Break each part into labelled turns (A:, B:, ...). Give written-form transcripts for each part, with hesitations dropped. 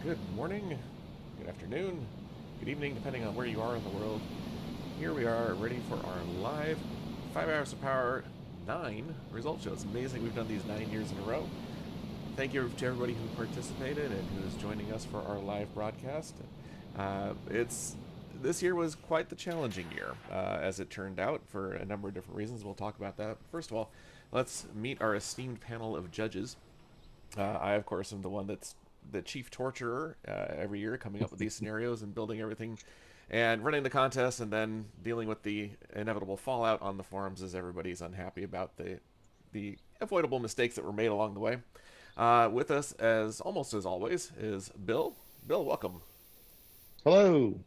A: Good morning, good afternoon, good evening, depending on where you are in the world. Here we are, ready for our live 5 Hours of Power 9 result show. It's amazing we've done these 9 years in a row. Thank you to everybody who participated and who is joining us for our live broadcast. It's This year was quite the challenging year, as it turned out, for a number of different reasons. We'll talk about that. First of all, let's meet our esteemed panel of judges. I, of course, am the one that's the chief torturer every year, coming up with these scenarios and building everything and running the contest, and then dealing with the inevitable fallout on the forums as everybody's unhappy about the avoidable mistakes that were made along the way. With us, as almost as always, is Bill. Bill, welcome.
B: Hello.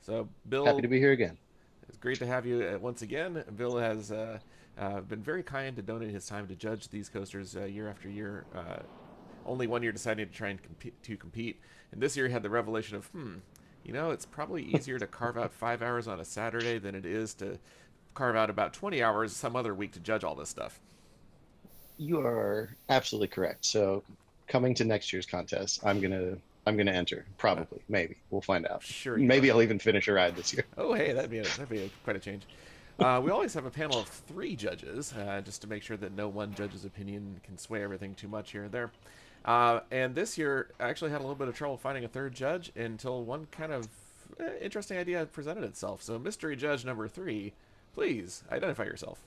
A: So,
B: Happy
A: Bill,
B: to be here again.
A: it's great to have you once again. Bill has been very kind to donate his time to judge these coasters year after year. Only one year deciding to try and compete, and this year he had the revelation of, it's probably easier to carve out 5 hours on a Saturday than it is to carve out about 20 hours some other week to judge all this stuff.
B: You are absolutely correct. So coming to next year's contest, I'm gonna enter.
A: Uh,
B: Probably, maybe. We'll find out.
A: sure, you
B: Maybe
A: are.
B: I'll even finish a ride this year.
A: Oh, hey, quite a change. We always have a panel of three judges, just to make sure that no one judge's opinion can sway everything too much here and there. And this year, I actually had a little bit of trouble finding a third judge until one kind of interesting idea presented itself. So, mystery judge number three, please identify yourself.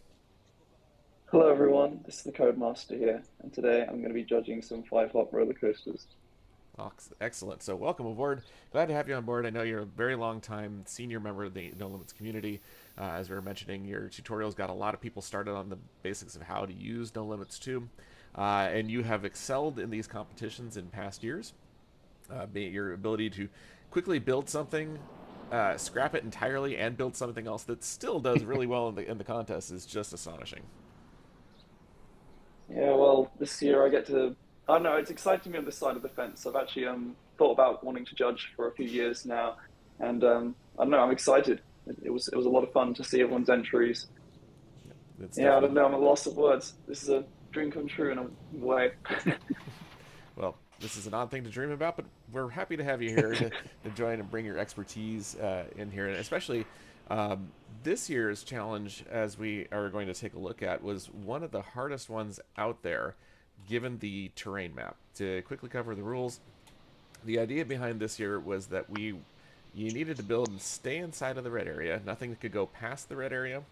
C: Hello everyone, this is the Codemaster here, and today I'm going to be judging some 5 hop roller coasters.
A: Oh, excellent. So, welcome aboard. Glad to have you on board. I know you're a very long time senior member of the No Limits community. As we were mentioning, your tutorials got a lot of people started on the basics of how to use No Limits 2. And you have excelled in these competitions in past years. Be it your ability to quickly build something, scrap it entirely, and build something else that still does really well in the contest is just astonishing.
C: Yeah, well, this year I don't know, it's exciting me on this side of the fence. I've actually thought about wanting to judge for a few years now, and I don't know, I'm excited. It was a lot of fun to see everyone's entries.
A: It's
C: Yeah, I don't
A: definitely
C: know, I'm at a loss of words. This is a dream come true in a way.
A: Well, this is an odd thing to dream about, but we're happy to have you here to join and bring your expertise in here. And especially um, this year's challenge, as we are going to take a look at, was one of the hardest ones out there, given the terrain map. To quickly cover the rules, the idea behind this year was that you needed to build and stay inside of the red area. Nothing could go past the red area.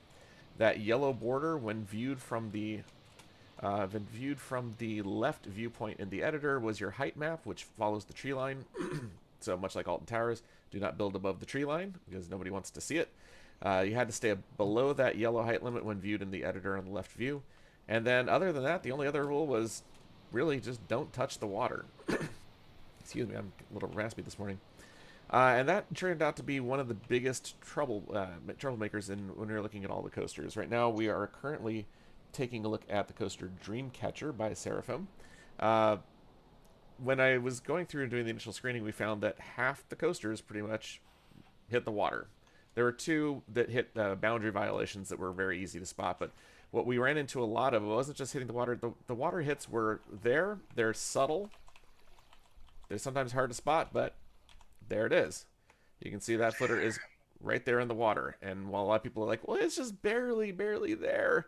A: That yellow border, when viewed from the left viewpoint in the editor, was your height map, which follows the tree line. So much like Alton Towers, do not build above the tree line because nobody wants to see it. You had to stay below that yellow height limit when viewed in the editor on the left view. And then, other than that, the only other rule was really just don't touch the water. Excuse me, I'm a little raspy this morning. And that turned out to be one of the biggest troublemakers when we were looking at all the coasters. Right now, we are currently taking a look at the coaster Dreamcatcher by Seraphim. Uh, when I was going through and doing the initial screening, we found that half the coasters pretty much hit the water. There were two that hit boundary violations that were very easy to spot, but what we ran into a lot of, it wasn't just hitting the water. The water hits were there. They're subtle. They're sometimes hard to spot, but there it is. You can see that footer is right there in the water. And while a lot of people are like, well, it's just barely, barely there,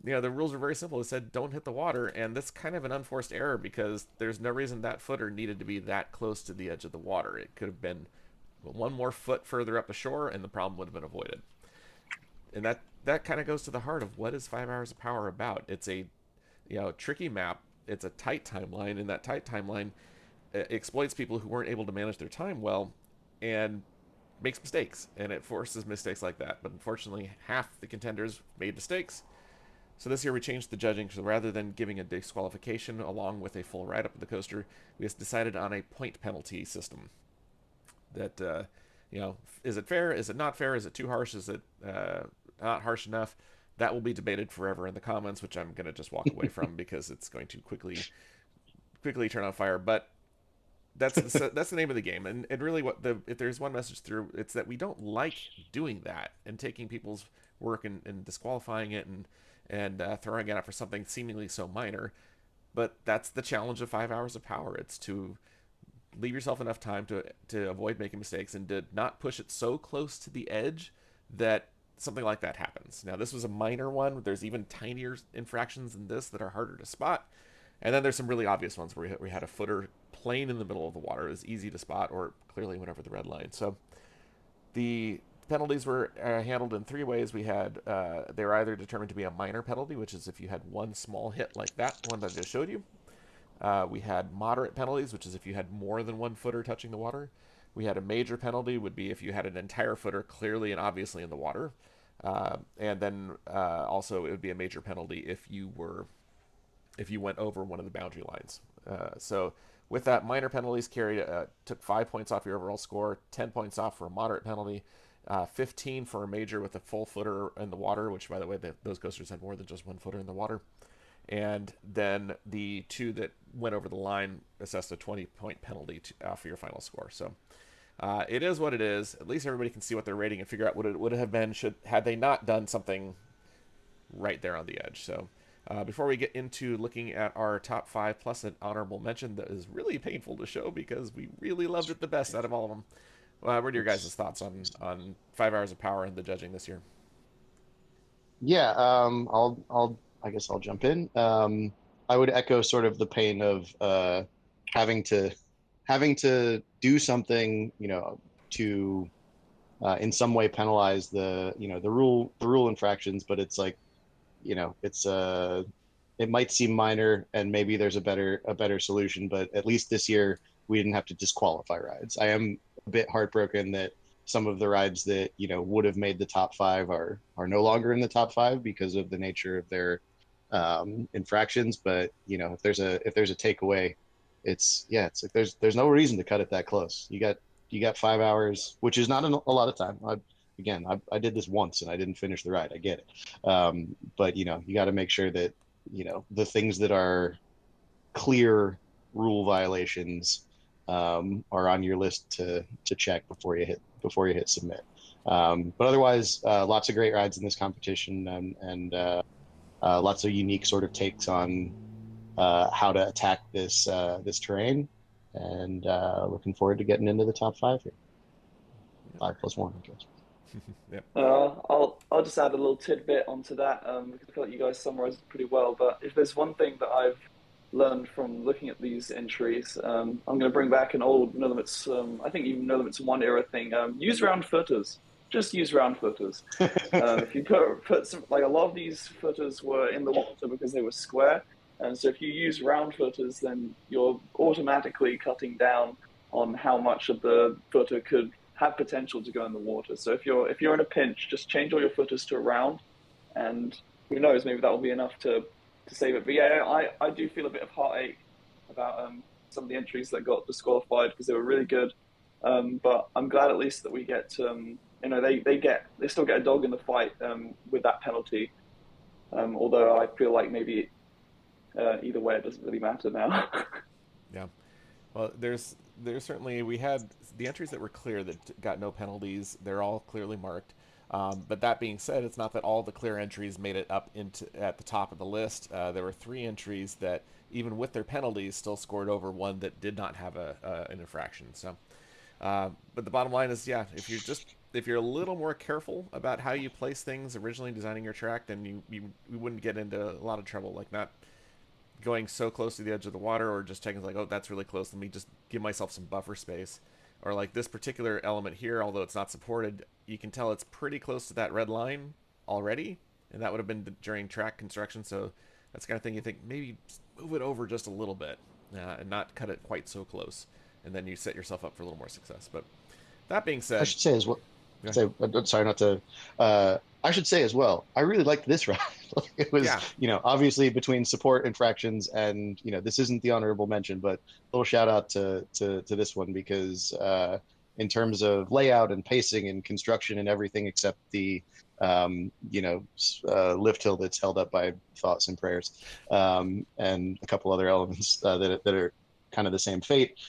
A: the rules are very simple. It said don't hit the water, and that's kind of an unforced error because there's no reason that footer needed to be that close to the edge of the water. It could have been one more foot further up the shore, and the problem would have been avoided. And that kind of goes to the heart of what is 5 Hours of Power about. It's a tricky map. It's a tight timeline, and that tight timeline exploits people who weren't able to manage their time well, and makes mistakes, and it forces mistakes like that. But unfortunately, half the contenders made mistakes. So this year we changed the judging. So rather than giving a disqualification along with a full write-up of the coaster, we just decided on a point penalty system. That is it fair? Is it not fair? Is it too harsh? Is it not harsh enough? That will be debated forever in the comments, which I'm going to just walk away from because it's going to quickly turn on fire. But that's the name of the game, and really, if there's one message through, it's that we don't like doing that and taking people's work and disqualifying it and throwing it out for something seemingly so minor. But that's the challenge of 5 Hours of Power. It's to leave yourself enough time to avoid making mistakes, and did not push it so close to the edge that something like that happens. Now, this was a minor one. There's even tinier infractions than this that are harder to spot. And then there's some really obvious ones where we had a footer plain in the middle of the water. It was easy to spot, or clearly went over the red line. So the penalties were handled in three ways. We had they were either determined to be a minor penalty, which is if you had one small hit like that one that I just showed you. We had moderate penalties, which is if you had more than one footer touching the water. We had a major penalty, would be if you had an entire footer clearly and obviously in the water. And then also it would be a major penalty if you went over one of the boundary lines. So with that, minor penalties took 5 points off your overall score, 10 points off for a moderate penalty, 15 for a major with a full footer in the water, which, by the way, those coasters had more than just one footer in the water. And then the two that went over the line assessed a 20-point penalty for your final score. So it is what it is. At least everybody can see what they're rating and figure out what it would have been had they not done something right there on the edge. So before we get into looking at our top 5 plus an honorable mention that is really painful to show because we really loved it the best out of all of them. What are your guys' thoughts on 5 Hours of Power and the judging this year?
B: Yeah, I guess I'll jump in. I would echo sort of the pain of having to having to do something, to in some way penalize the rule infractions, but it's like, it's it might seem minor and maybe there's a better solution, but at least this year we didn't have to disqualify rides. I am a bit heartbroken that some of the rides that would have made the top 5 are no longer in the top 5 because of the nature of their infractions. But if there's a takeaway, it's like there's no reason to cut it that close. You got 5 hours, which is not a lot of time. I did this once and I didn't finish the ride. I get it, but you got to make sure that the things that are clear rule violations are on your list to check before you hit submit. But otherwise, lots of great rides in this competition, and lots of unique sort of takes on how to attack this terrain, and looking forward to getting into the top 5 here. 5 plus 1, I guess.
A: Yep.
C: I'll just add a little tidbit onto that, because I feel like you guys summarized it pretty well. But if there's one thing that I've learned from looking at these entries, I'm going to bring back an old No Limits. I think even No Limits 1 era thing. Use round footers. Just use round footers. If you put some, like, a lot of these footers were in the water because they were square, and so if you use round footers, then you're automatically cutting down on how much of the footer could have potential to go in the water. So if you're in a pinch, just change all your footers to a round, and who knows, maybe that will be enough to save it. But yeah, I do feel a bit of heartache about some of the entries that got disqualified because they were really good. But I'm glad at least that we get they still get a dog in the fight with that penalty. Although I feel like maybe either way it doesn't really matter now.
A: Yeah. Well, there's certainly, we had the entries that were clear that got no penalties. They're all clearly marked. But that being said, it's not that all the clear entries made it up at the top of the list. There were 3 entries that, even with their penalties, still scored over one that did not have an infraction. So, but the bottom line is, yeah, if you're a little more careful about how you place things originally designing your track, then you wouldn't get into a lot of trouble, like not going so close to the edge of the water, or just checking like, oh, that's really close, let me just give myself some buffer space. Or like this particular element here, although it's not supported, you can tell it's pretty close to that red line already, and that would have been during track construction. So that's the kind of thing you think maybe move it over just a little bit, and not cut it quite so close, and then you set yourself up for a little more success. But that being said,
B: I should say as well. Sorry, not to. I should say as well, I really liked this ride. It was, obviously between support infractions and, this isn't the honorable mention, but a little shout out to this one because in terms of layout and pacing and construction and everything except the, lift hill that's held up by thoughts and prayers, and a couple other elements that are kind of the same fate.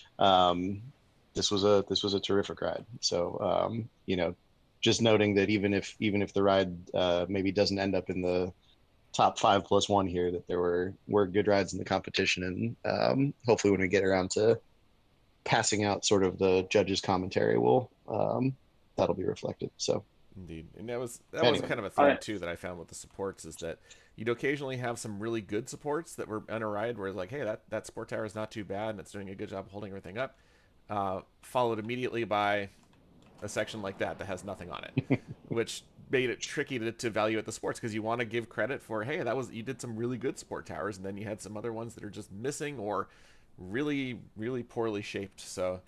B: This was a terrific ride. So, just noting that even if the ride maybe doesn't end up in the top 5 plus 1 here, that there were good rides in the competition, and hopefully when we get around to passing out sort of the judge's commentary will that'll be reflected. So
A: Indeed, and that was
B: anyway,
A: kind of a theme
C: I
A: too that I found with the supports is that you'd occasionally have some really good supports that were on a ride where it's like, hey, that support tower is not too bad and it's doing a good job holding everything up, followed immediately by a section like that that has nothing on it, which made it tricky to evaluate the sports because you want to give credit for, hey, that was you did some really good support towers, and then you had some other ones that are just missing or really really poorly shaped. So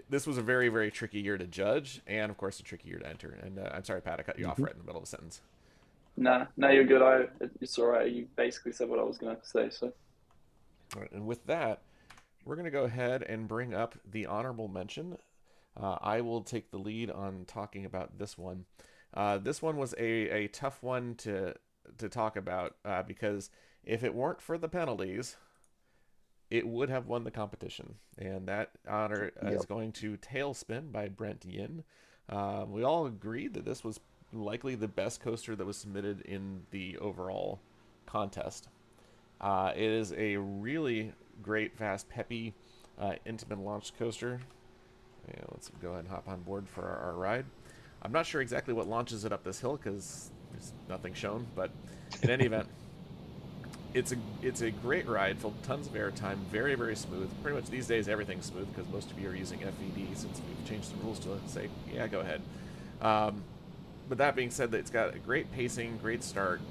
A: this was a very very tricky year to judge, and of course a tricky year to enter. And I'm sorry, Pat, I cut you off
B: mhm.
A: right in the middle of a sentence.
C: Nah, no, you're good. It's all right. You basically said what I was gonna say. So
A: All right, and with that, we're going to go ahead and bring up the honorable mention. I will take the lead on talking about this one. This one was a tough one to talk about because if it weren't for the penalties, it would have won the competition. And that honor is
B: Yep.
A: going to Tailspin by Brent Yin. We all agreed that this was likely the best coaster that was submitted in the overall contest. It is a really great, fast, peppy, intimate launch coaster. Yeah, let's go ahead and hop on board for our ride. I'm not sure exactly what launches it up this hill because there's nothing shown, but in any event, it's a great ride, filled with tons of airtime, very very smooth. Pretty much these days everything's smooth because most of you are using FVD since we've changed the rules to say, yeah, go ahead. Um, but that being said, it's got a great pacing, great start.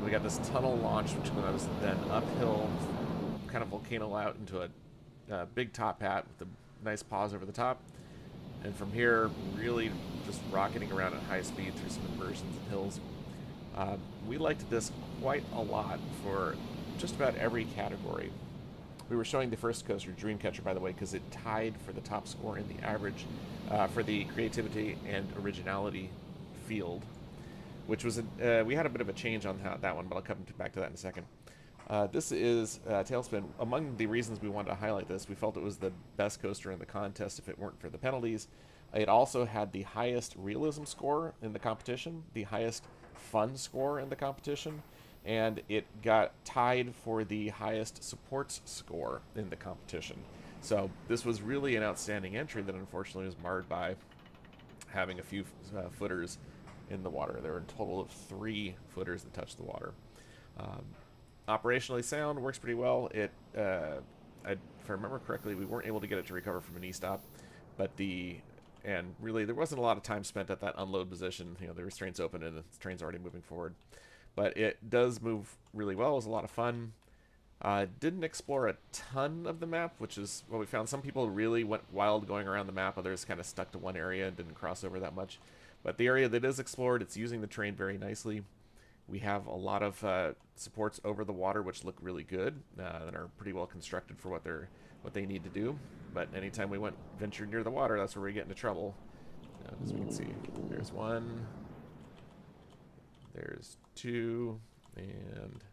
A: We got this tunnel launch, which goes then uphill, kind of volcano out into a big top hat with a nice pause over the top. And from here, really just rocketing around at high speed through some inversions and hills. We liked this quite a lot for just about every category. We were showing the first coaster, Dreamcatcher, by the way, because it tied for the top score in the average for the creativity and originality field, which was we had a bit of a change on that one, but I'll come back to that in a second. This is Tailspin. Among the reasons we wanted to highlight this, we felt it was the best coaster in the contest if it weren't for the penalties. It also had the highest realism score in the competition, the highest fun score in the competition, and it got tied for the highest supports score in the competition. So this was really an outstanding entry that unfortunately was marred by having a few footers in the water. There were a total of 3 footers that touched the water. Um, Operationally sound, works pretty well. If I remember correctly, we weren't able to get it to recover from an e-stop, but and really there wasn't a lot of time spent at that unload position. You know, the restraints open and the train's already moving forward. But it does move really well. It was a lot of fun. Didn't explore a ton of the map, which is what we found. Some people really went wild going around the map. Others kind of stuck to one area and didn't cross over that much. But the area that is explored, it's using the train very nicely. We have a lot of supports over the water, which look really good and are pretty well constructed for what they need to do. But anytime we ventured near the water, that's where we get into trouble. As we can see, there's 1, there's 2, and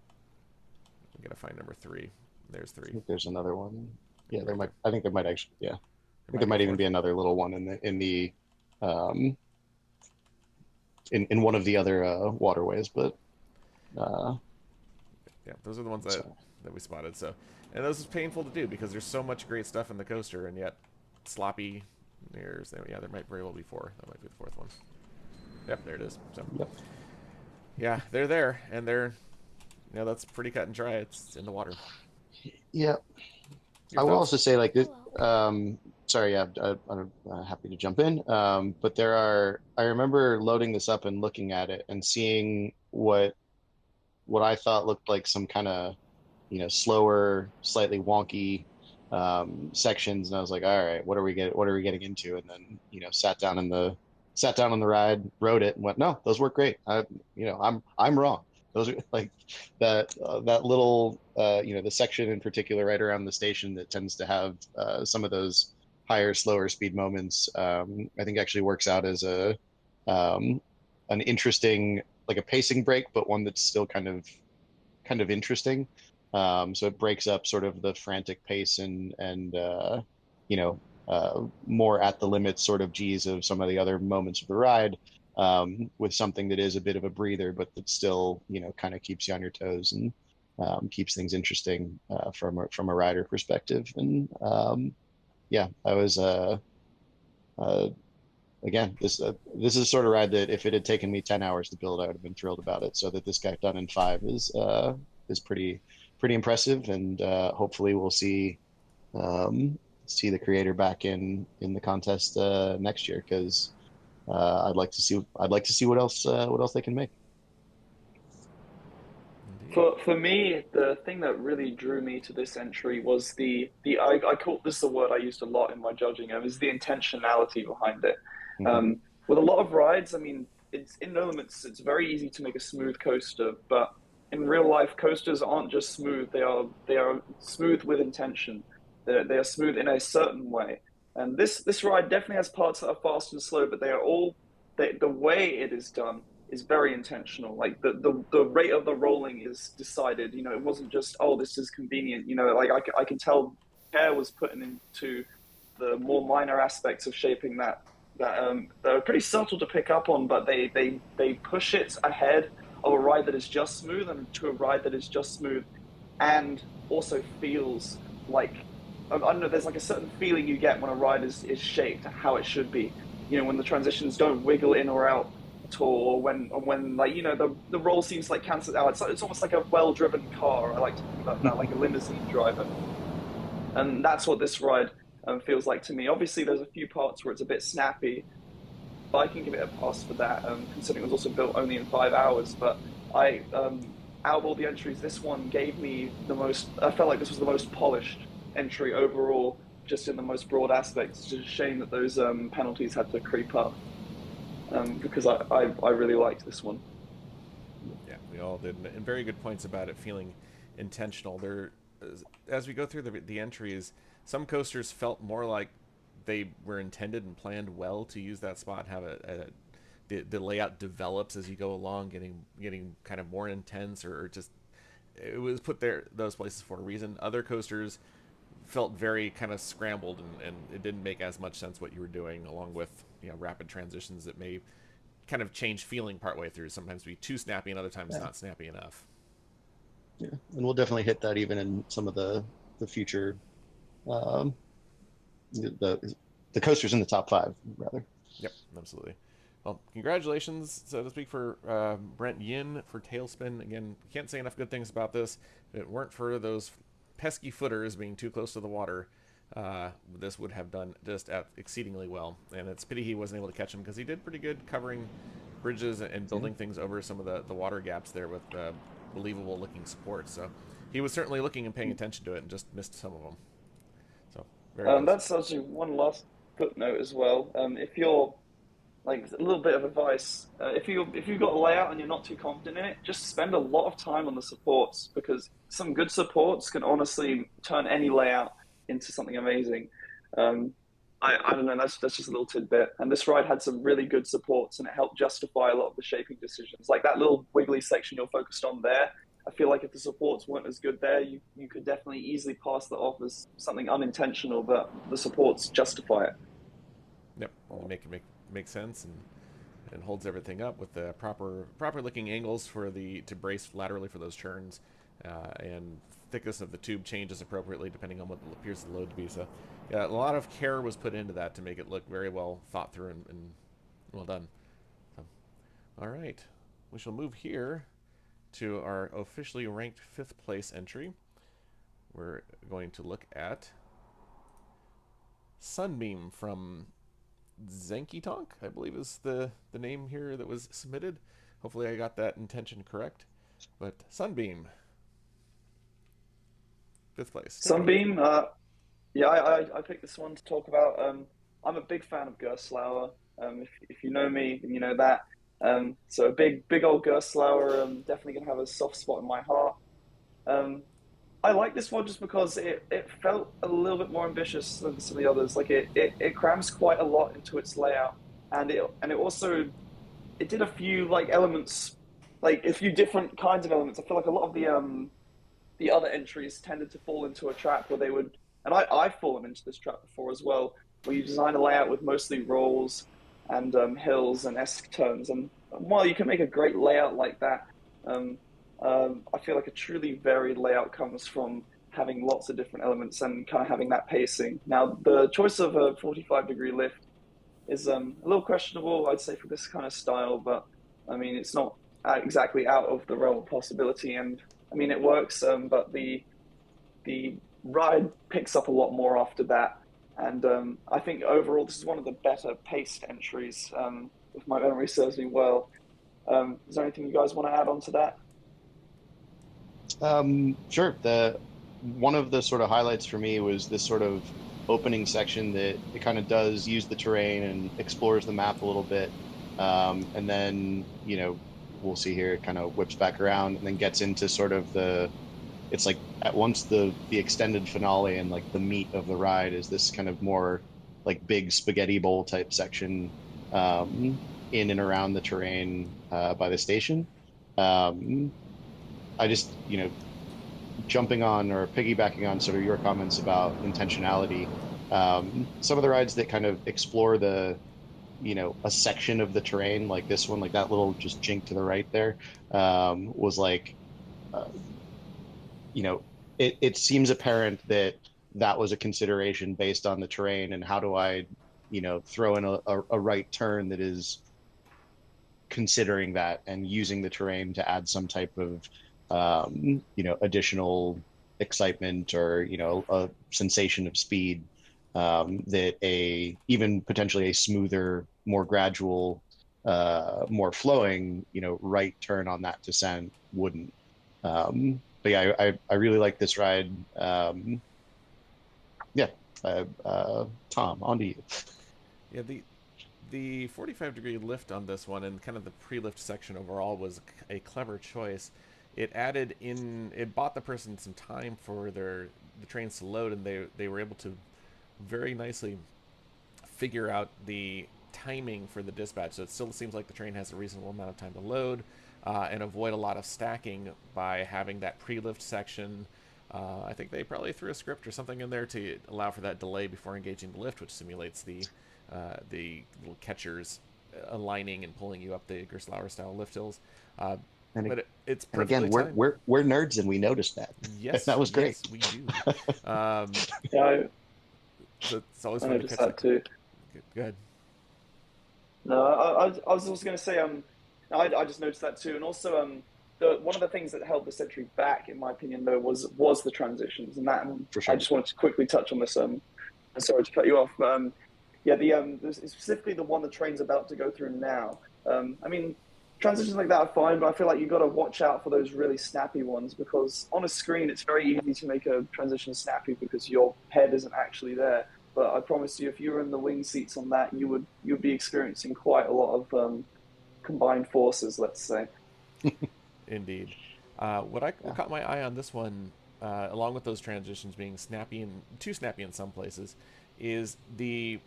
A: we gotta find number 3. There's
B: I
A: 3.
B: think there's another one. Yeah, there
A: Right
B: might.
A: there.
B: I think there might actually. Yeah, I think
A: Might
B: there
A: be a
B: might even
A: fourth.
B: be another little one in the um, in one of the other waterways. But uh,
A: Yeah, those are the ones
B: so
A: that we spotted. So, and this is painful to do because there's so much great stuff in the coaster, and yet sloppy. There might very well be 4. That might be the 4th one. Yep, there it is. So,
B: yep.
A: yeah, they're there, and that's pretty cut and dry. It's in the water.
B: Yeah,
A: Your
B: I will
A: thoughts?
B: also say like this.
D: Hello.
B: Sorry, yeah, I'm happy to jump in. But there are. I remember loading this up and looking at it and seeing what I thought looked like some kind of slower, slightly wonky sections, and I was like, all right, what are we getting into? And then sat down on the ride, rode it, and went, no, those work great. I'm wrong. Those are like that little the section in particular right around the station that tends to have some of those higher, slower speed moments. I think actually works out as a um, an interesting like a pacing break, but one that's still kind of interesting. So it breaks up sort of the frantic pace and you know more at the limit sort of G's of some of the other moments of the ride, with something that is a bit of a breather, but that still kind of keeps you on your toes and keeps things interesting from a rider perspective. And yeah, I was uh, again, this is the sort of ride that if it had taken me 10 hours to build, I would have been thrilled about it. So that this got done in 5 is pretty impressive, and hopefully we'll see the creator back in the contest next year, because I'd like to see what else they can make.
A: Indeed.
C: For me, the thing that really drew me to this entry was I call this is a word I used a lot in my judging. It was the intentionality behind it.
B: Mhm.
C: Um, with a lot of rides, I mean, it's in no limits. It's very easy to make a smooth coaster, but in real life, coasters aren't just smooth. They are smooth with intention. They are smooth in a certain way. And this ride definitely has parts that are fast and slow, but they are all the way it is done is very intentional. Like the rate of the rolling is decided. You know, it wasn't just, oh, this is convenient. You know, like I can tell care was put into the more minor aspects of shaping that are pretty subtle to pick up on, but they push it ahead of a ride that is just smooth and to a ride that is just smooth and also feels like, I don't know, there's like a certain feeling you get when a ride is shaped how it should be. You know, when the transitions don't wiggle in or out at all, or when like, you know, the roll seems like cancelled out. It's almost like a well-driven car. I like to think about that, like a limousine driver. And that's what this ride feels like to me. Obviously, there's a few parts where it's a bit snappy, but I can give it a pass for that, considering it was also built only in 5 hours. But out of all the entries, this one gave me the most. I felt like this was the most polished entry overall, just in the most broad aspects. It's just a shame that those penalties had to creep up, because I really liked this one.
A: Yeah, we all did, and very good points about it feeling intentional. There, as we go through the entries, some coasters felt more like they were intended and planned well to use that spot. Have the layout develops as you go along, getting kind of more intense, or just it was put there those places for a reason. Other coasters felt very kind of scrambled, and it didn't make as much sense what you were doing, along with rapid transitions that may kind of change feeling partway through. Sometimes be too snappy, and other times
B: Yeah,
A: not snappy enough.
B: yeah, and we'll definitely hit that even in some of the future um, the the coasters in the top 5 rather.
A: Yep, absolutely. Well, congratulations, so to speak, for Brent Yin for Tailspin. Again, can't say enough good things about this. If it weren't for those pesky footers being too close to the water, this would have done just exceedingly well. And it's pity he wasn't able to catch him, because he did pretty good covering bridges and
B: Yeah.
A: building things over some of the water gaps there with believable looking support. So he was certainly looking and paying attention to it and just missed some of them. So very close.
C: That's actually one last footnote as well. If you're like a little bit of advice, if you've got a layout and you're not too confident in it, just spend a lot of time on the supports, because some good supports can honestly turn any layout into something amazing. Um, I don't know. That's just a little tidbit. And this ride had some really good supports, and it helped justify a lot of the shaping decisions. Like that little wiggly section you're focused on there. I feel like if the supports weren't as good there, you could definitely easily pass that off as something unintentional, but the supports justify it.
A: Yep, only make sense, and holds everything up with the proper looking angles for the to brace laterally for those turns, and thickness of the tube changes appropriately depending on what appears the load to be. So, yeah, a lot of care was put into that to make it look very well thought through and well done. So, all right, we shall move here to our officially ranked 5th place entry. We're going to look at Sunbeam from Zenki Tonk, I believe is the name here that was submitted. Hopefully I got that intention correct. But Sunbeam, 5th place. Take it away.
C: Sunbeam, yeah, I picked this one to talk about. I'm a big fan of Gerstlauer. If you know me, then you know that. So a big old Gerstlauer, definitely gonna have a soft spot in my heart. Um, I like this one just because it felt a little bit more ambitious than some of the others. Like it crams quite a lot into its layout, and it also it did a few like elements, like a few different kinds of elements. I feel like a lot of the other entries tended to fall into a trap where they would, and I've fallen into this trap before as well, where you design a layout with mostly rolls and hills and esque turns. And while you can make a great layout like that, I feel like a truly varied layout comes from having lots of different elements and kind of having that pacing. Now, the choice of a 45-degree lift is a little questionable, I'd say, for this kind of style, but I mean, it's not exactly out of the realm of possibility. And I mean, it works, but the ride picks up a lot more after that. And I think overall, this is one of the better paced entries, if my memory serves me well. Is there anything you guys want to add on to that?
B: Sure. The one of the sort of highlights for me was this sort of opening section that it kind of does use the terrain and explores the map a little bit, and then we'll see here it kind of whips back around and then gets into sort of the it's like at once the extended finale and like the meat of the ride is this kind of more like big spaghetti bowl type section, in and around the terrain by the station. Um, I just, jumping on or piggybacking on sort of your comments about intentionality, some of the rides that kind of explore a section of the terrain, like this one, like that little just jink to the right there, was like, uh, it seems apparent that that was a consideration based on the terrain and how do I, throw in a right turn that is considering that and using the terrain to add some type of additional excitement or a sensation of speed, that a even potentially a smoother, more gradual, more flowing right turn on that descent wouldn't. But yeah, I really like this ride. Yeah, Tom, on to you.
A: Yeah, the 45-degree lift on this one and kind of the pre-lift section overall was a clever choice. It bought the person some time for the trains to load, and they were able to very nicely figure out the timing for the dispatch. So it still seems like the train has a reasonable amount of time to load, and avoid a lot of stacking by having that pre-lift section. I think they probably threw a script or something in there to allow for that delay before engaging the lift, which simulates the little catchers aligning and pulling you up the Gerstlauer style lift hills.
B: And
A: But it's
B: and again,
A: perfectly
B: we're
A: timed.
B: we're we're nerds and we noticed that.
A: Yes,
B: That was great.
A: yes, we do. Um,
C: Yeah,
A: so it's always
C: I
A: fun to
C: noticed
A: catch that.
C: that too.
A: Go ahead.
C: No, I was also going to say, I just noticed that too, and also, one of the things that held the Century back, in my opinion, though, was the transitions, and that
B: For
C: I
B: sure.
C: just wanted to quickly touch on this. Sorry to cut you off, but yeah, specifically the one the train's about to go through now. I mean, transitions like that are fine, but I feel like you've got to watch out for those really snappy ones because on a screen it's very easy to make a transition snappy because your head isn't actually there. But I promise you, if you were in the wing seats on that, you'd be experiencing quite a lot of combined forces, let's say.
A: Indeed. What
B: Yeah.
A: caught my eye on this one, along with those transitions being snappy and too snappy in some places, is the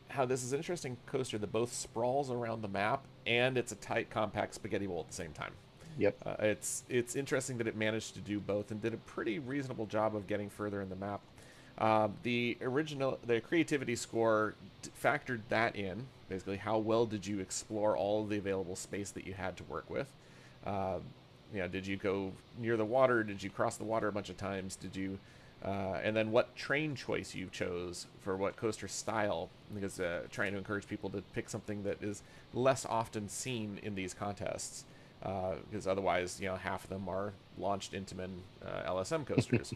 A: how this is an interesting coaster that both sprawls around the map and it's a tight, compact spaghetti bowl at the same time.
B: Yep.
A: It's interesting that it managed to do both and did a pretty reasonable job of getting further in the map. The creativity score factored that in. Basically, how well did you explore all of the available space that you had to work with? Uh, did you go near the water? Did you cross the water a bunch of times? And then what train choice you chose for what coaster style? Because trying to encourage people to pick something that is less often seen in these contests. Because otherwise, half of them are launched Intamin LSM coasters,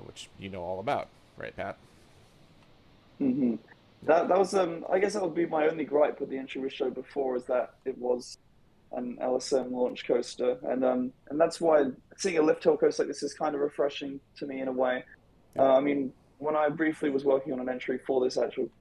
A: which you know all about, right, Pat?
C: Hmm. That was I guess that would be my only gripe with the entry we showed before is that it was an LSM launch coaster, and that's why seeing a lift hill coaster like this is kind of refreshing to me in a way.
A: Yep.
C: I mean, when I briefly was working on an entry for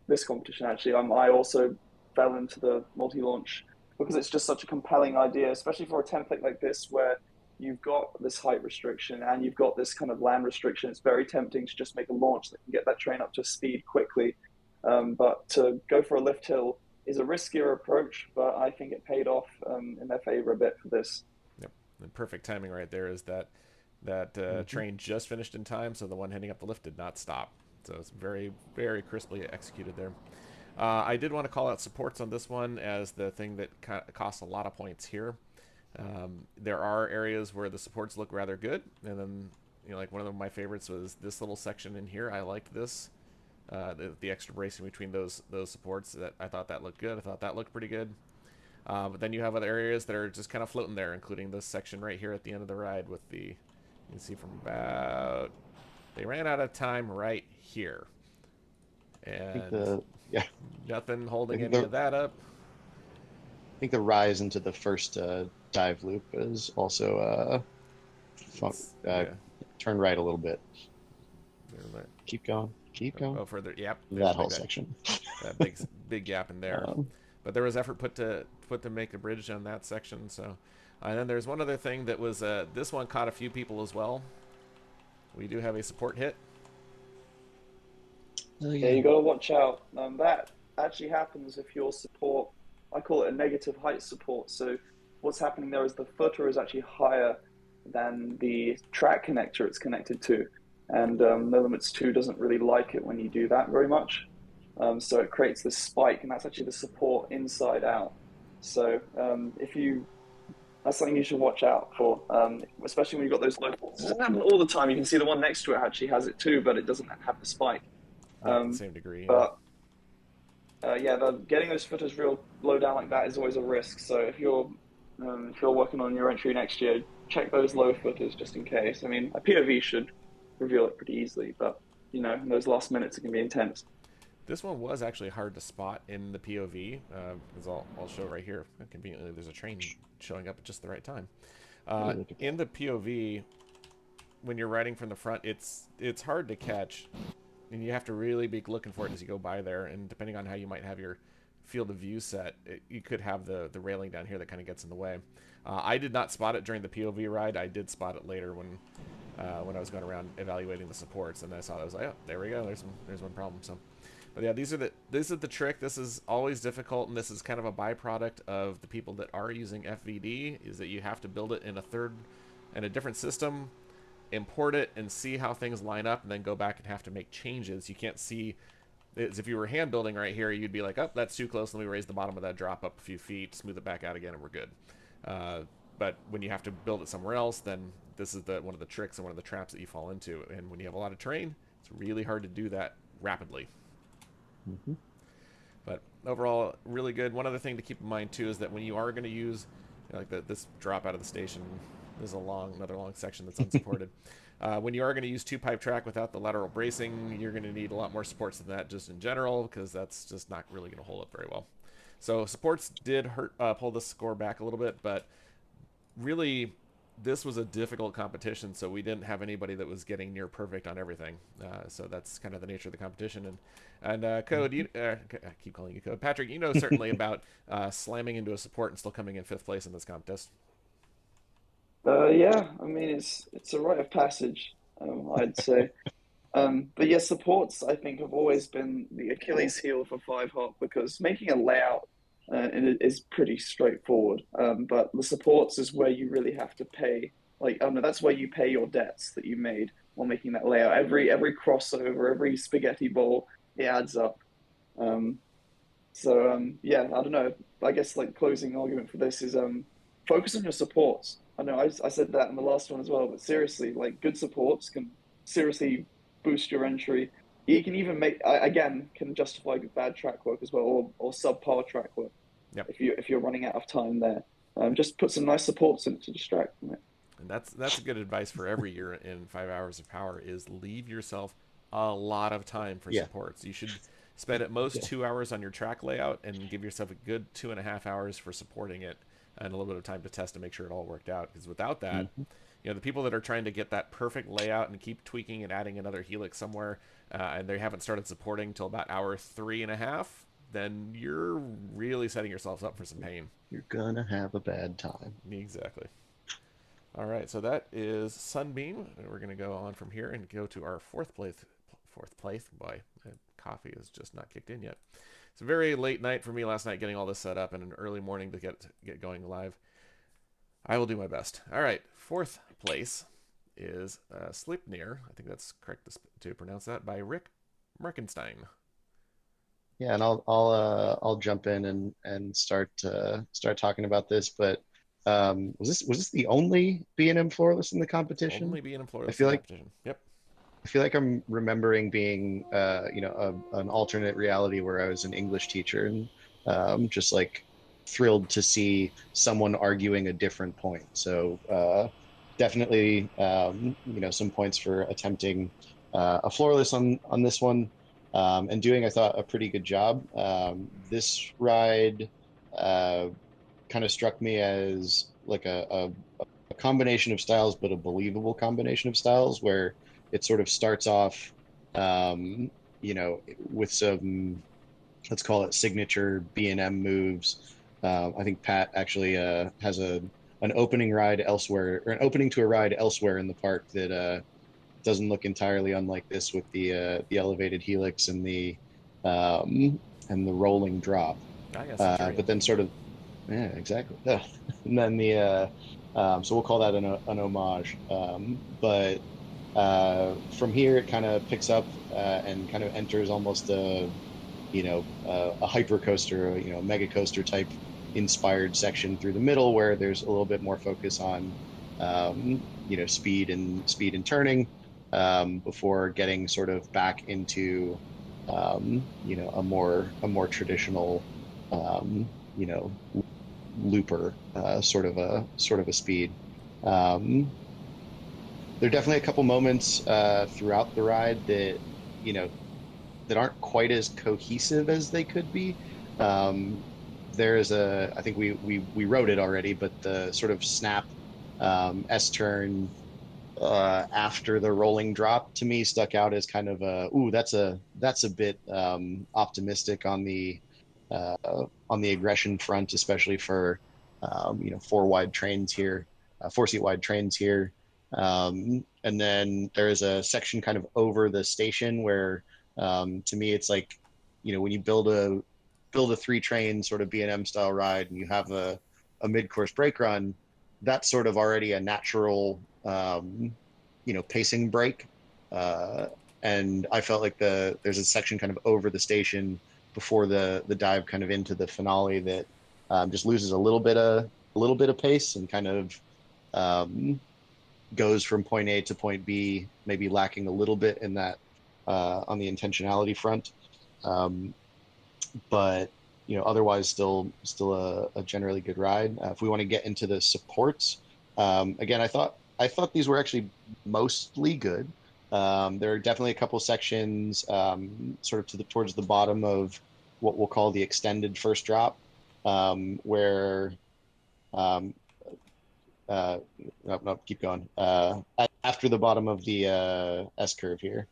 C: this competition, actually, I also fell into the multi-launch because it's just such a compelling idea, especially for a template like this where you've got this height restriction and you've got this kind of land restriction. It's very tempting to just make a launch that can get that train up to speed quickly, but to go for a lift hill is a riskier approach, but I think it paid off in their favor a bit for this.
A: Yep. The perfect timing right there is that
B: Hmm.
A: train just finished in time, so the one heading up the lift did not stop. So it's very, very crisply executed there. I did want to call out supports on this one as the thing that costs a lot of points here. There are areas where the supports look rather good, and then like one of my favorites was this little section in here. I liked this. The extra bracing between those supports, that I thought that looked good. I thought that looked pretty good. But then you have other areas that are just kind of floating there, including this section right here at the end of the ride with the, you can see from about, they ran out of time right here. And
B: yeah,
A: nothing holding any of that up.
B: I think the rise into the first dive loop is also turn right a little bit. Keep going. Keep going.
A: Go further. Yep.
B: That whole section.
A: That big gap in there. But there was effort put to make a bridge on that section. So, and then there's one other thing that was this one caught a few people as well. We do have a support hit.
C: Yeah, you got to watch out. That actually happens if your support, I call it a negative height support. So what's happening there is the footer is actually higher than the track connector it's connected to. And No Limits 2 doesn't really like it when you do that very much. So it creates this spike, and that's actually the support inside out. So that's something you should watch out for, especially when you've got those low. It doesn't happen all the time. You can see the one next to it actually has it too, but it doesn't have the spike.
A: Not to the same degree.
C: But getting those footers real low down like that is always a risk. So if you're working on your entry next year, check those low footers just in case. I mean, a POV should reveal it pretty easily, but in those last minutes it can be intense.
A: This one was actually hard to spot in the POV, because I'll show right here. Conveniently, there's a train showing up at just the right time. In the POV, when you're riding from the front, it's hard to catch, and you have to really be looking for it as you go by there. And depending on how you might have your field of view set, you could have the railing down here that kind of gets in the way. I did not spot it during the POV ride. I did spot it later when I was going around evaluating the supports, and I saw it. I was like, oh, there we go. There's one problem. So. But yeah, this is the trick. This is always difficult, and this is kind of a byproduct of the people that are using FVD, is that you have to build it in a different system, import it, and see how things line up, and then go back and have to make changes. You can't see, as if you were hand building right here, you'd be like, oh, that's too close. Let me raise the bottom of that drop up a few feet, smooth it back out again, and we're good. But when you have to build it somewhere else, then this is one of the tricks and one of the traps that you fall into. And when you have a lot of terrain, it's really hard to do that rapidly.
B: Mm-hmm.
A: But overall, really good. One other thing to keep in mind too is that when you are going to use this drop out of the station, there's another long section that's unsupported. When you are going to use 2-pipe track without the lateral bracing, you're going to need a lot more supports than that just in general, because that's just not really going to hold up very well. So supports did pull the score back a little bit, but really this was a difficult competition, so we didn't have anybody that was getting near perfect on everything. So that's kind of the nature of the competition. And Code, I keep calling you Code. Patrick, you know certainly about slamming into a support and still coming in 5th place in this contest.
C: Yeah, I mean it's a rite of passage, I'd say. But yeah, supports I think have always been the Achilles heel for 5-hop, because making a layout is pretty straightforward. But the supports is where you really have to pay. That's where you pay your debts that you made while making that layout. Every crossover, every spaghetti bowl, it adds up. Yeah, I don't know. I guess closing argument for this is focus on your supports. I know I said that in the last one as well, but seriously, good supports can seriously boost your entry. You can even can justify bad track work as well, or subpar track work.
A: Yep.
C: If you're running out of time there, just put some nice supports in it to distract from it.
A: And that's good advice for every year in 5 hours of power, is leave yourself a lot of time for supports. You should spend at most 2 hours on your track layout and give yourself a good 2.5 hours for supporting it, and a little bit of time to test to make sure it all worked out. Because without that, the people that are trying to get that perfect layout and keep tweaking and adding another helix somewhere, and they haven't started supporting till about hour 3.5, then you're really setting yourselves up for some pain.
B: You're gonna have a bad time.
A: Exactly. All right, so that is Sunbeam. We're gonna go on from here and go to our fourth place. Boy, coffee is just not kicked in yet. It's a very late night for me last night getting all this set up, and an early morning to get going live. I will do my best. All right, 4th place is Sleipnir. I think that's correct to pronounce that, by Rick Merkenstein.
B: Yeah, and I'll jump in and start talking about this, but Was this the only B&M floorless in the competition?
A: Only being in
B: I
A: Florida in
B: feel
A: the
B: like
A: competition. Yep.
B: I feel like I'm remembering being, an alternate reality where I was an English teacher and just like thrilled to see someone arguing a different point. So definitely, some points for attempting a floorless on this one, and doing, I thought, a pretty good job. This ride uh, kind of struck me as like a combination of styles, but a believable combination of styles where it sort of starts off, um, with some, let's call it signature B&M moves. I think Pat actually has an opening ride elsewhere, or an opening to a ride elsewhere in the park that doesn't look entirely unlike this, with the elevated helix and the rolling drop.
A: Ah, yeah, Centurion.
B: But then sort of, yeah, exactly. Yeah. And then so we'll call that an homage. But from here, it kind of picks up and kind of enters almost a hyper coaster, a mega coaster type inspired section through the middle, where there's a little bit more focus on, speed and turning, before getting sort of back into, a more traditional, um, you know, looper, sort of a speed. Um, there are definitely a couple moments throughout the ride you know that aren't quite as cohesive as they could be. Um, there's I think we wrote it already, but the sort of snap S turn after the rolling drop to me stuck out as kind of that's a bit optimistic uh, on the aggression front, especially for four wide trains here, 4 seat wide trains here. And then there is a section kind of over the station where, to me, it's like, when you build a 3 train sort of B&M style ride, and you have a mid course brake run, that's sort of already a natural, pacing break. Uh, and I felt like there's a section kind of over the station before the dive kind of into the finale that just loses a little bit of pace, and kind of um, goes from point A to point B, maybe lacking a little bit in that, on the intentionality front. Um, but otherwise, still a generally good ride. If we want to get into the supports, again, I thought these were actually mostly good. There are definitely a couple sections, sort of towards the bottom of what we'll call the extended first drop, where, um, no, no, keep going. After the bottom of the S curve here,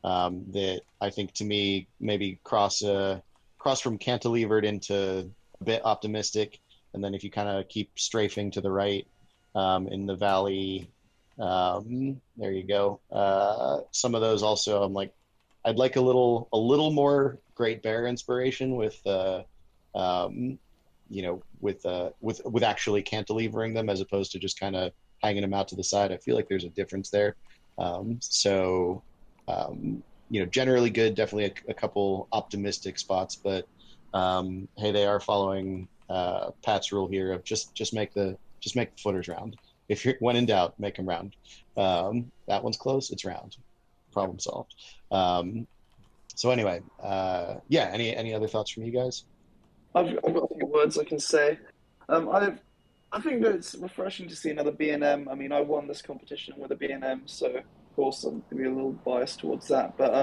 B: that I think, to me, maybe cross from cantilevered into a bit optimistic, and then if you kind of keep strafing to the right, in the valley, there you go. Some of those also, I'm like, I'd like a little more Great Bear inspiration um, with actually cantilevering them, as opposed to just kind of hanging them out to the side. I feel like there's a difference there. So, generally good. Definitely a couple optimistic spots, but hey, they are following Pat's rule here of just make the footers round. If you're when in doubt, make them round. That one's close, it's round.
A: Yep.
B: Problem solved. So anyway, yeah. Any other thoughts from you guys?
C: I've got a few words I can say. I think that it's refreshing to see another B&M. I mean, I won this competition with a B&M, so of course I'm gonna be a little biased towards that. But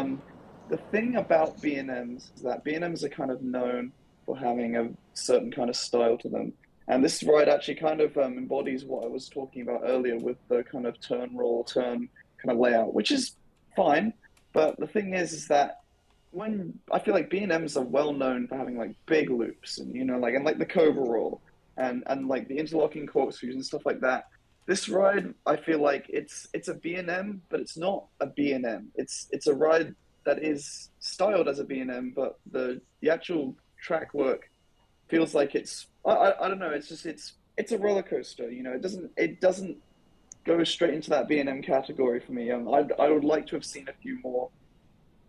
C: the thing about B&Ms is that B&Ms are kind of known for having a certain kind of style to them, and this ride actually kind of embodies what I was talking about earlier with the kind of turn roll turn kind of layout, which is fine. But the thing is that when I feel like B&Ms are well known for having like big loops, and like the Cobra roll, and like the interlocking corkscrews and stuff like that. This ride, I feel like it's a B&M, but it's not a B&M. It's a ride that is styled as a B&M, but the actual track work feels like I don't know. It's just it's a roller coaster. It doesn't go straight into that B&M category for me. I would like to have seen a few more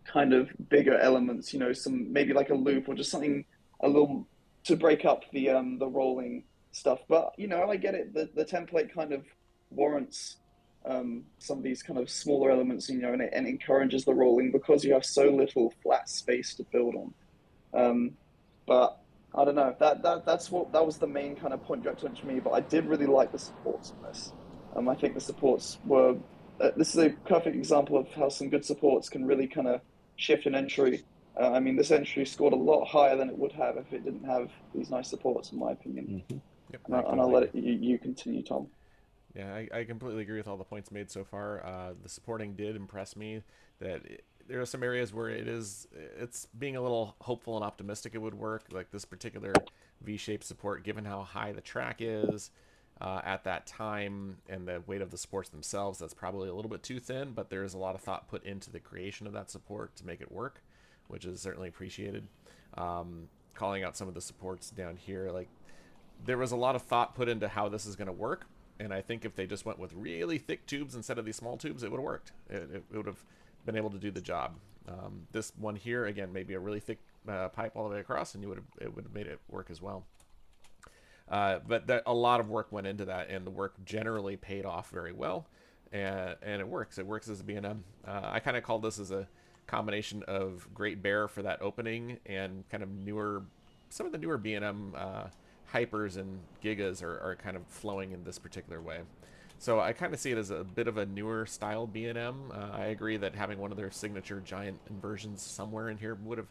C: kind of bigger elements. Some maybe like a loop or just something a little to break up the rolling stuff. But you know, I get it. The template kind of warrants some of these kind of smaller elements, you know, and it encourages the rolling because you have so little flat space to build on. But I don't know. That was the main kind of point Jack to me. But I did really like the supports on this. I think the supports were. This is a perfect example of how some good supports can really kind of shift an entry. I mean, this entry scored a lot higher than it would have if it didn't have these nice supports, in my opinion.
B: Mm-hmm.
A: Yep,
C: And,
A: I
C: and I'll
A: totally
C: let
A: agree.
C: you continue, Tom.
A: Yeah, I completely agree with all the points made so far. The supporting did impress me. There are some areas where it's being a little hopeful and optimistic it would work. Like this particular V-shaped support, given how high the track is at that time and the weight of the supports themselves, that's probably a little bit too thin. But there is a lot of thought put into the creation of that support to make it work, which is certainly appreciated. Calling out some of the supports down here, like there was a lot of thought put into how this is going to work, and I think if they just went with really thick tubes instead of these small tubes, it would have worked. It would have been able to do the job. This one here, again, maybe a really thick pipe all the way across, and it would have made it work as well. But a lot of work went into that, and the work generally paid off very well, and it works. It works as a B&M. I kind of call this as a combination of Great Bear for that opening and kind of some of the newer B&M hypers and gigas are kind of flowing in this particular way. So I kind of see it as a bit of a newer style B&M. I agree that having one of their signature giant inversions somewhere in here would have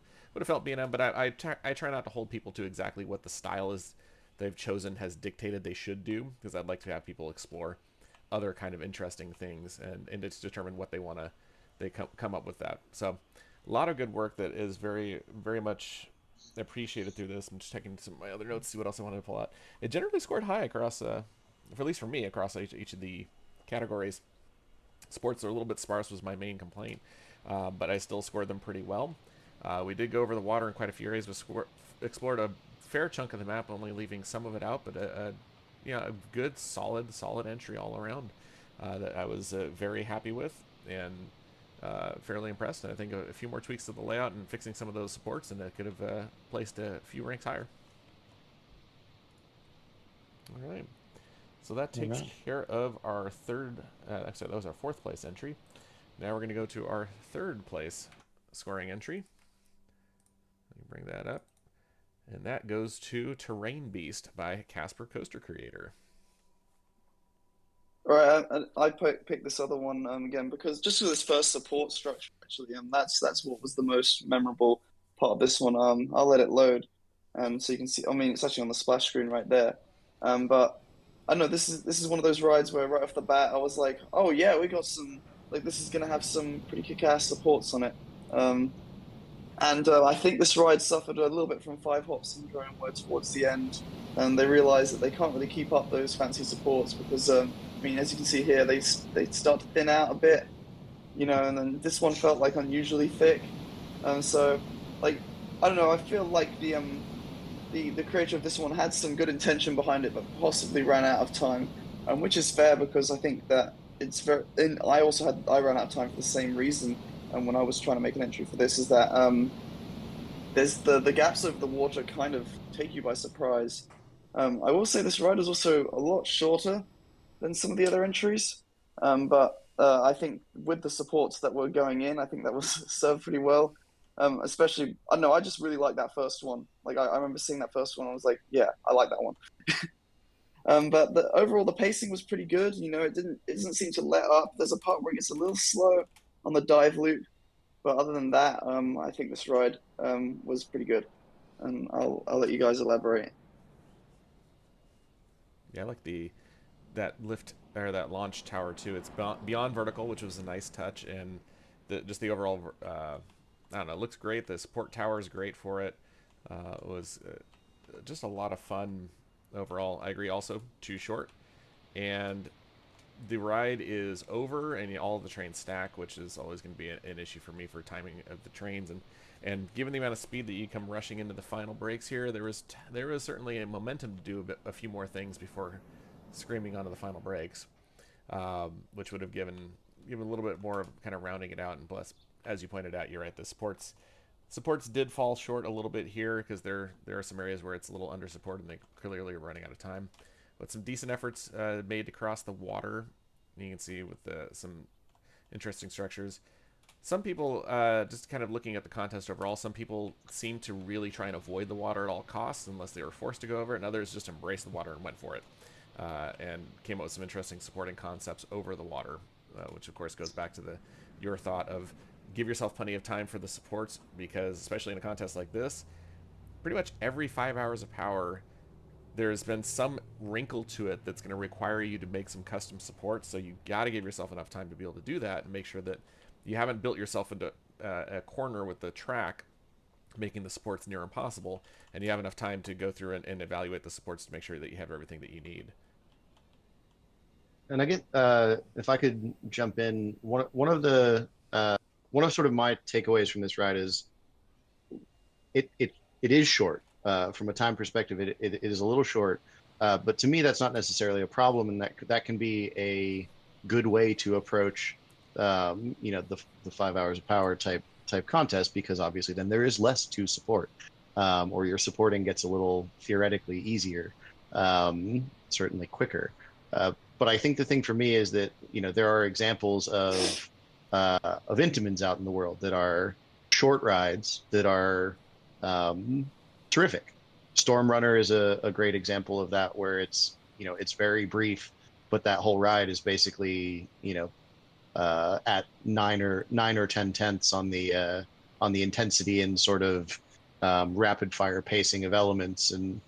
A: felt B&M, but I try not to hold people to exactly what the style is they've chosen has dictated they should do, because I'd like to have people explore other kind of interesting things and it's determine what they come up with that. So a lot of good work that is very very much appreciated through this. I'm just checking some of my other notes, see what else I wanted to pull out. It generally scored high across, for at least for me, across each of the categories. Sports are a little bit sparse was my main complaint, but I still scored them pretty well. We did go over the water in quite a few areas. We explored a fair chunk of the map, only leaving some of it out, but a good, solid entry all around that I was very happy with and fairly impressed. And I think a few more tweaks to the layout and fixing some of those supports, and it could have placed a few ranks higher. All right. So that takes care of our third, actually that was our fourth place entry. Now we're going to go to our third place scoring entry. Let me bring that up. And that goes to Terrain Beast by Casper Coaster Creator.
C: All right, I picked this other one again because just for this first support structure, actually, that's what was the most memorable part of this one. I'll let it load, so you can see. I mean, it's actually on the splash screen right there. But I don't know, this is one of those rides where right off the bat I was like, oh yeah, we got some like this is gonna have some pretty kick-ass supports on it. And I think this ride suffered a little bit from five hop syndrome, where towards the end, they realised that they can't really keep up those fancy supports because, I mean, as you can see here, they start to thin out a bit, you know, and then this one felt like unusually thick. So, like, I don't know, I feel like the creator of this one had some good intention behind it, but possibly ran out of time, which is fair because I think that it's very. And I ran out of time for the same reason. And when I was trying to make an entry for this, is that there's the gaps of the water kind of take you by surprise. I will say this ride is also a lot shorter than some of the other entries, but I think with the supports that were going in, I think that was served pretty well. Especially, I don't know, I just really like that first one. Like I remember seeing that first one, I was like, yeah, I like that one. But overall, the pacing was pretty good. You know, it doesn't seem to let up. There's a part where it gets a little slow on the dive loop, but other than that, I think this ride was pretty good. And I'll let you guys elaborate.
A: Yeah, I like that lift or that launch tower too. It's beyond vertical, which was a nice touch, and just the overall, I don't know, it looks great. The support tower is great for it. It was just a lot of fun overall. I agree. Also, too short, and the ride is over, and all of the trains stack, which is always going to be an issue for me for timing of the trains. And given the amount of speed that you come rushing into the final breaks here, there was certainly a momentum to do a few more things before screaming onto the final breaks, which would have given a little bit more of kind of rounding it out. And plus, as you pointed out, you're right, the sports Supports did fall short a little bit here because there are some areas where it's a little under supported and they clearly are running out of time. But some decent efforts made to cross the water. You can see with some interesting structures. Some people, just kind of looking at the contest overall, some people seem to really try and avoid the water at all costs unless they were forced to go over it, and others just embraced the water and went for it. And came up with some interesting supporting concepts over the water, which of course goes back to your thought of give yourself plenty of time for the supports, because especially in a contest like this, pretty much every 5 hours of power, there's been some wrinkle to it that's going to require you to make some custom supports. So you got to give yourself enough time to be able to do that and make sure that you haven't built yourself into a corner with the track, making the supports near impossible, and you have enough time to go through and evaluate the supports to make sure that you have everything that you need.
B: And I get, if I could jump in, one of sort of my takeaways from this ride is it is short. From a time perspective, it is a little short, but to me that's not necessarily a problem, and that can be a good way to approach the 5 hours of power type contest, because obviously then there is less to support, or your supporting gets a little theoretically easier, certainly quicker. But I think the thing for me is that there are examples of Intamins out in the world that are short rides that are terrific. Stormrunner is a great example of that, where it's very brief, but that whole ride is basically at 9 or 10 tenths on the intensity and sort of rapid fire pacing of elements. And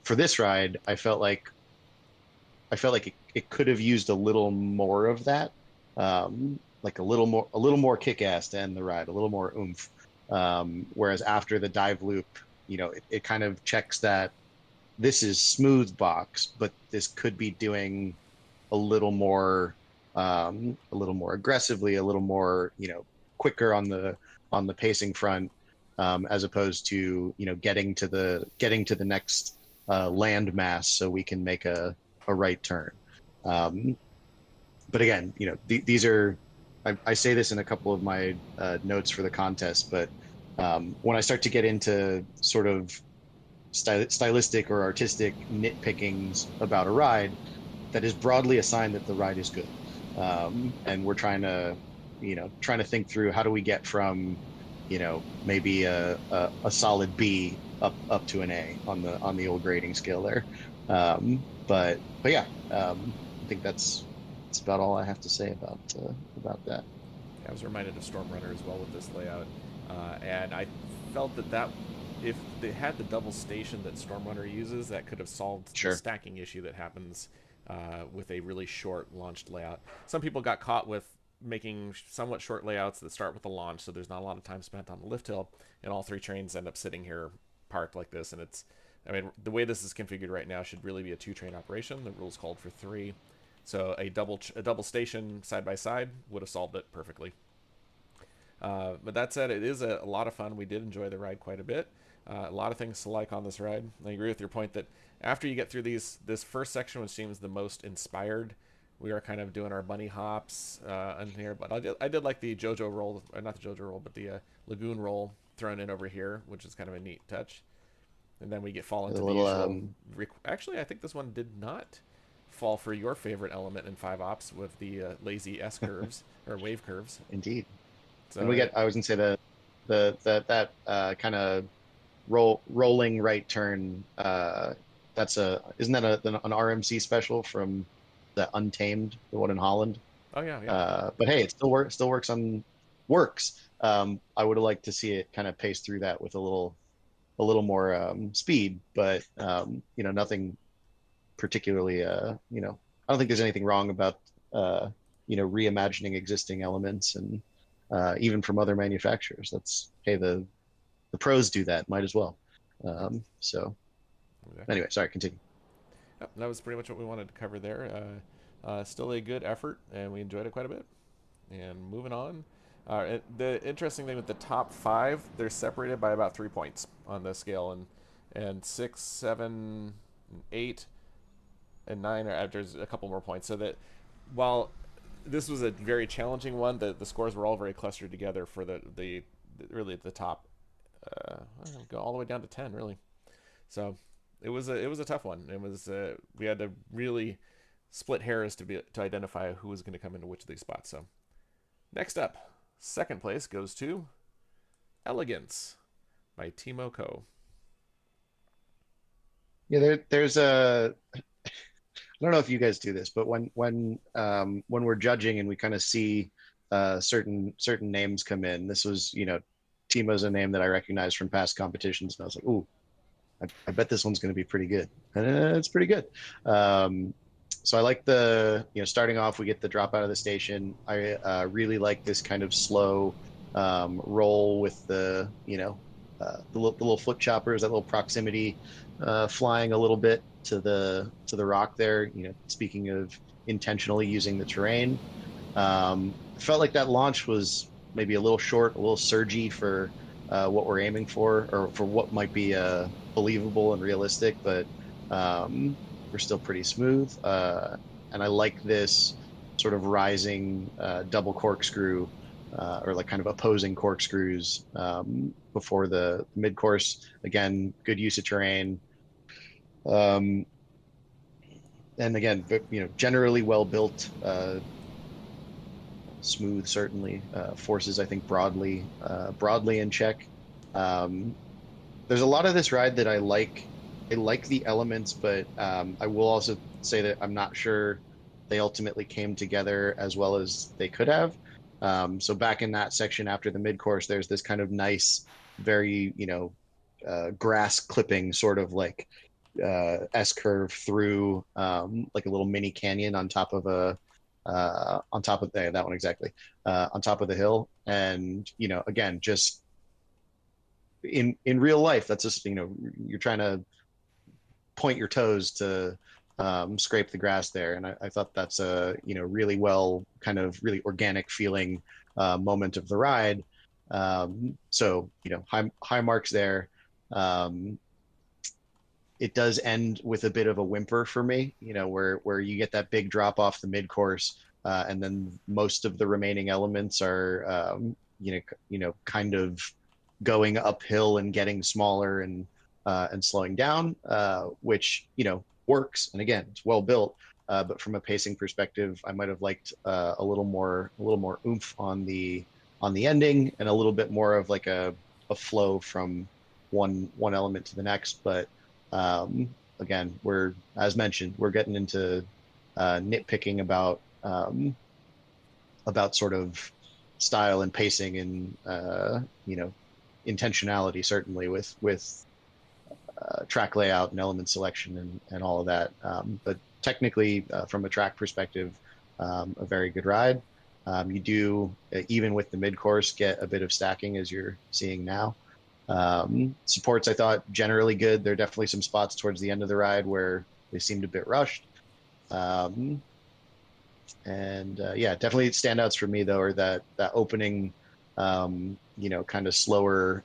B: for this ride, I felt like it could have used a little more of that, like a little more kick-ass to end the ride, a little more oomph. Whereas after the dive loop, it kind of checks that this is smooth box, but this could be doing a little more aggressively, a little more, quicker on the pacing front, as opposed to, getting to the next land mass so we can make a right turn. But again, these are, I say this in a couple of my notes for the contest, but when I start to get into sort of stylistic or artistic nitpickings about a ride, that is broadly a sign that the ride is good. And we're trying to think through how do we get from, maybe a solid B up to an A on the old grading scale there. But yeah, I think that's about all I have to say about that.
A: I was reminded of Stormrunner as well with this layout, and I felt that if they had the double station that Stormrunner uses, that could have solved the stacking issue that happens with a really short launched layout. Some people got caught with making somewhat short layouts that start with the launch, so there's not a lot of time spent on the lift hill, and all three trains end up sitting here parked like this. And the way this is configured right now should really be a 2-train operation. The rules called for 3. So a double station side by side would have solved it perfectly. But that said, it is a lot of fun. We did enjoy the ride quite a bit. A lot of things to like on this ride. I agree with your point that after you get through this first section, which seems the most inspired, we are kind of doing our bunny hops in here. But I did like the JoJo roll, or not the JoJo roll, but the Lagoon roll thrown in over here, which is kind of a neat touch. And then we fall into the usual. Actually, I think this one did not fall for your favorite element in 5-ops with the lazy S curves or wave curves.
B: Indeed. So, and I was gonna say that kind of rolling right turn. Isn't that an RMC special from the Untamed, the one in Holland?
A: Oh yeah.
B: But hey, it still works. I would have liked to see it kind of pace through that with a little more speed, but nothing particularly. I don't think there's anything wrong about reimagining existing elements, and even from other manufacturers. The pros do that, might as well. So anyway, sorry, continue.
A: Yep, that was pretty much what we wanted to cover there. Still a good effort, and we enjoyed it quite a bit. And moving on. The interesting thing with the top 5, they're separated by about 3 points on the scale, and 6, 7, 8, and 9 are there's a couple more points. So that while this was a very challenging one, the scores were all very clustered together for the really at the top. Go all the way down to 10, really. So it was a tough one. It was we had to really split hairs to identify who was going to come into which of these spots. So next up, second place goes to Elegance by Timo Ko.
B: Yeah, there's a. I don't know if you guys do this, but when we're judging and we kind of see certain names come in, this was, Timo's a name that I recognize from past competitions, and I was like, ooh, I bet this one's going to be pretty good. And it's pretty good. So I like starting off, we get the drop out of the station. I really like this kind of slow roll with the little foot choppers, that little proximity flying a little bit to the rock there. Speaking of intentionally using the terrain, felt like that launch was maybe a little short, a little surgy for what we're aiming for, or for what might be believable and realistic, but we're still pretty smooth. And I like this sort of rising double corkscrew, or like kind of opposing corkscrews before the mid course. Again, good use of terrain. And again, generally well built, smooth, certainly. Forces, I think, broadly in check. There's a lot of this ride that I like. I like the elements, but I will also say that I'm not sure they ultimately came together as well as they could have. So back in that section after the mid course, there's this kind of nice, very, grass clipping sort of like S curve through like a little mini canyon on top of that one exactly, on top of the hill. And again, just in real life, that's just you're trying to point your toes to scrape the grass there, and I thought that's a really well, kind of really organic feeling moment of the ride. So high marks there. It does end with a bit of a whimper for me, where you get that big drop off the mid course, and then most of the remaining elements are kind of going uphill and getting smaller and slowing down, which works. And again, it's well built, but from a pacing perspective, I might have liked a little more oomph on the ending, and a little bit more of like a flow from one element to the next. But again, as mentioned, we're getting into nitpicking about sort of style and pacing and intentionality, certainly with track layout and element selection and all of that. But technically, from a track perspective, a very good ride. You do, even with the mid course, get a bit of stacking, as you're seeing now. Supports, I thought, generally good. There are definitely some spots towards the end of the ride where they seemed a bit rushed. And yeah, definitely standouts for me, though, are that opening, kind of slower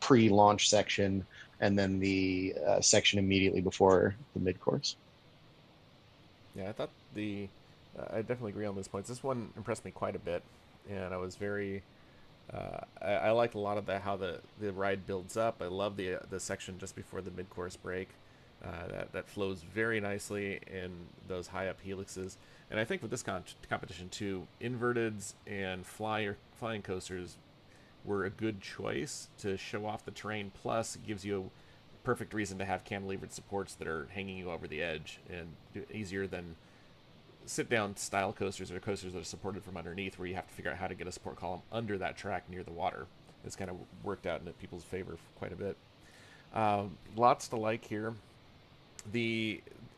B: pre-launch section, and then the section immediately before the mid-course.
A: Yeah, I thought I definitely agree on those points. This one impressed me quite a bit, and I was very... I liked a lot of how the ride builds up. I love the section just before the mid-course break. That flows very nicely in those high-up helixes. And I think with this competition, too, inverteds and flying coasters were a good choice to show off the terrain. Plus, it gives you a perfect reason to have cantilevered supports that are hanging you over the edge, and easier than sit-down style coasters or coasters that are supported from underneath, where you have to figure out how to get a support column under that track near the water. It's kind of worked out in people's favor quite a bit. Lots to like here.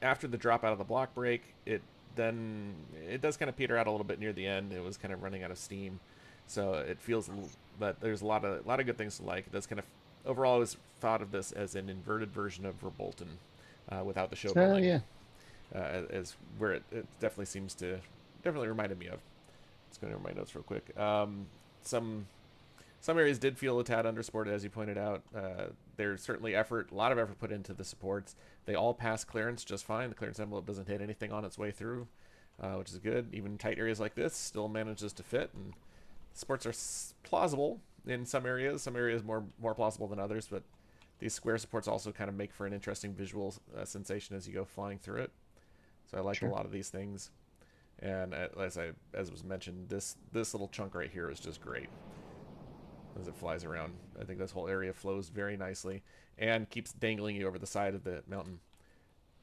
A: After the drop out of the block break, it does kind of peter out a little bit near the end. It was kind of running out of steam, so it feels that there's a lot of good things to like. It does kind of, overall, I always thought of this as an inverted version of Verbolten, without the show building.
B: Yeah.
A: As where it definitely reminded me of. Let's go over my notes real quick. Some areas did feel a tad undersported, as you pointed out. There's certainly a lot of effort put into the supports. They all pass clearance just fine. The clearance envelope doesn't hit anything on its way through, which is good. Even tight areas like this still manages to fit, and supports are plausible. in some areas. Some areas more plausible than others, but these square supports also kind of make for an interesting visual sensation as you go flying through it. So I liked a lot of these things. And as was mentioned, this little chunk right here is just great as it flies around. I think this whole area flows very nicely and keeps dangling you over the side of the mountain.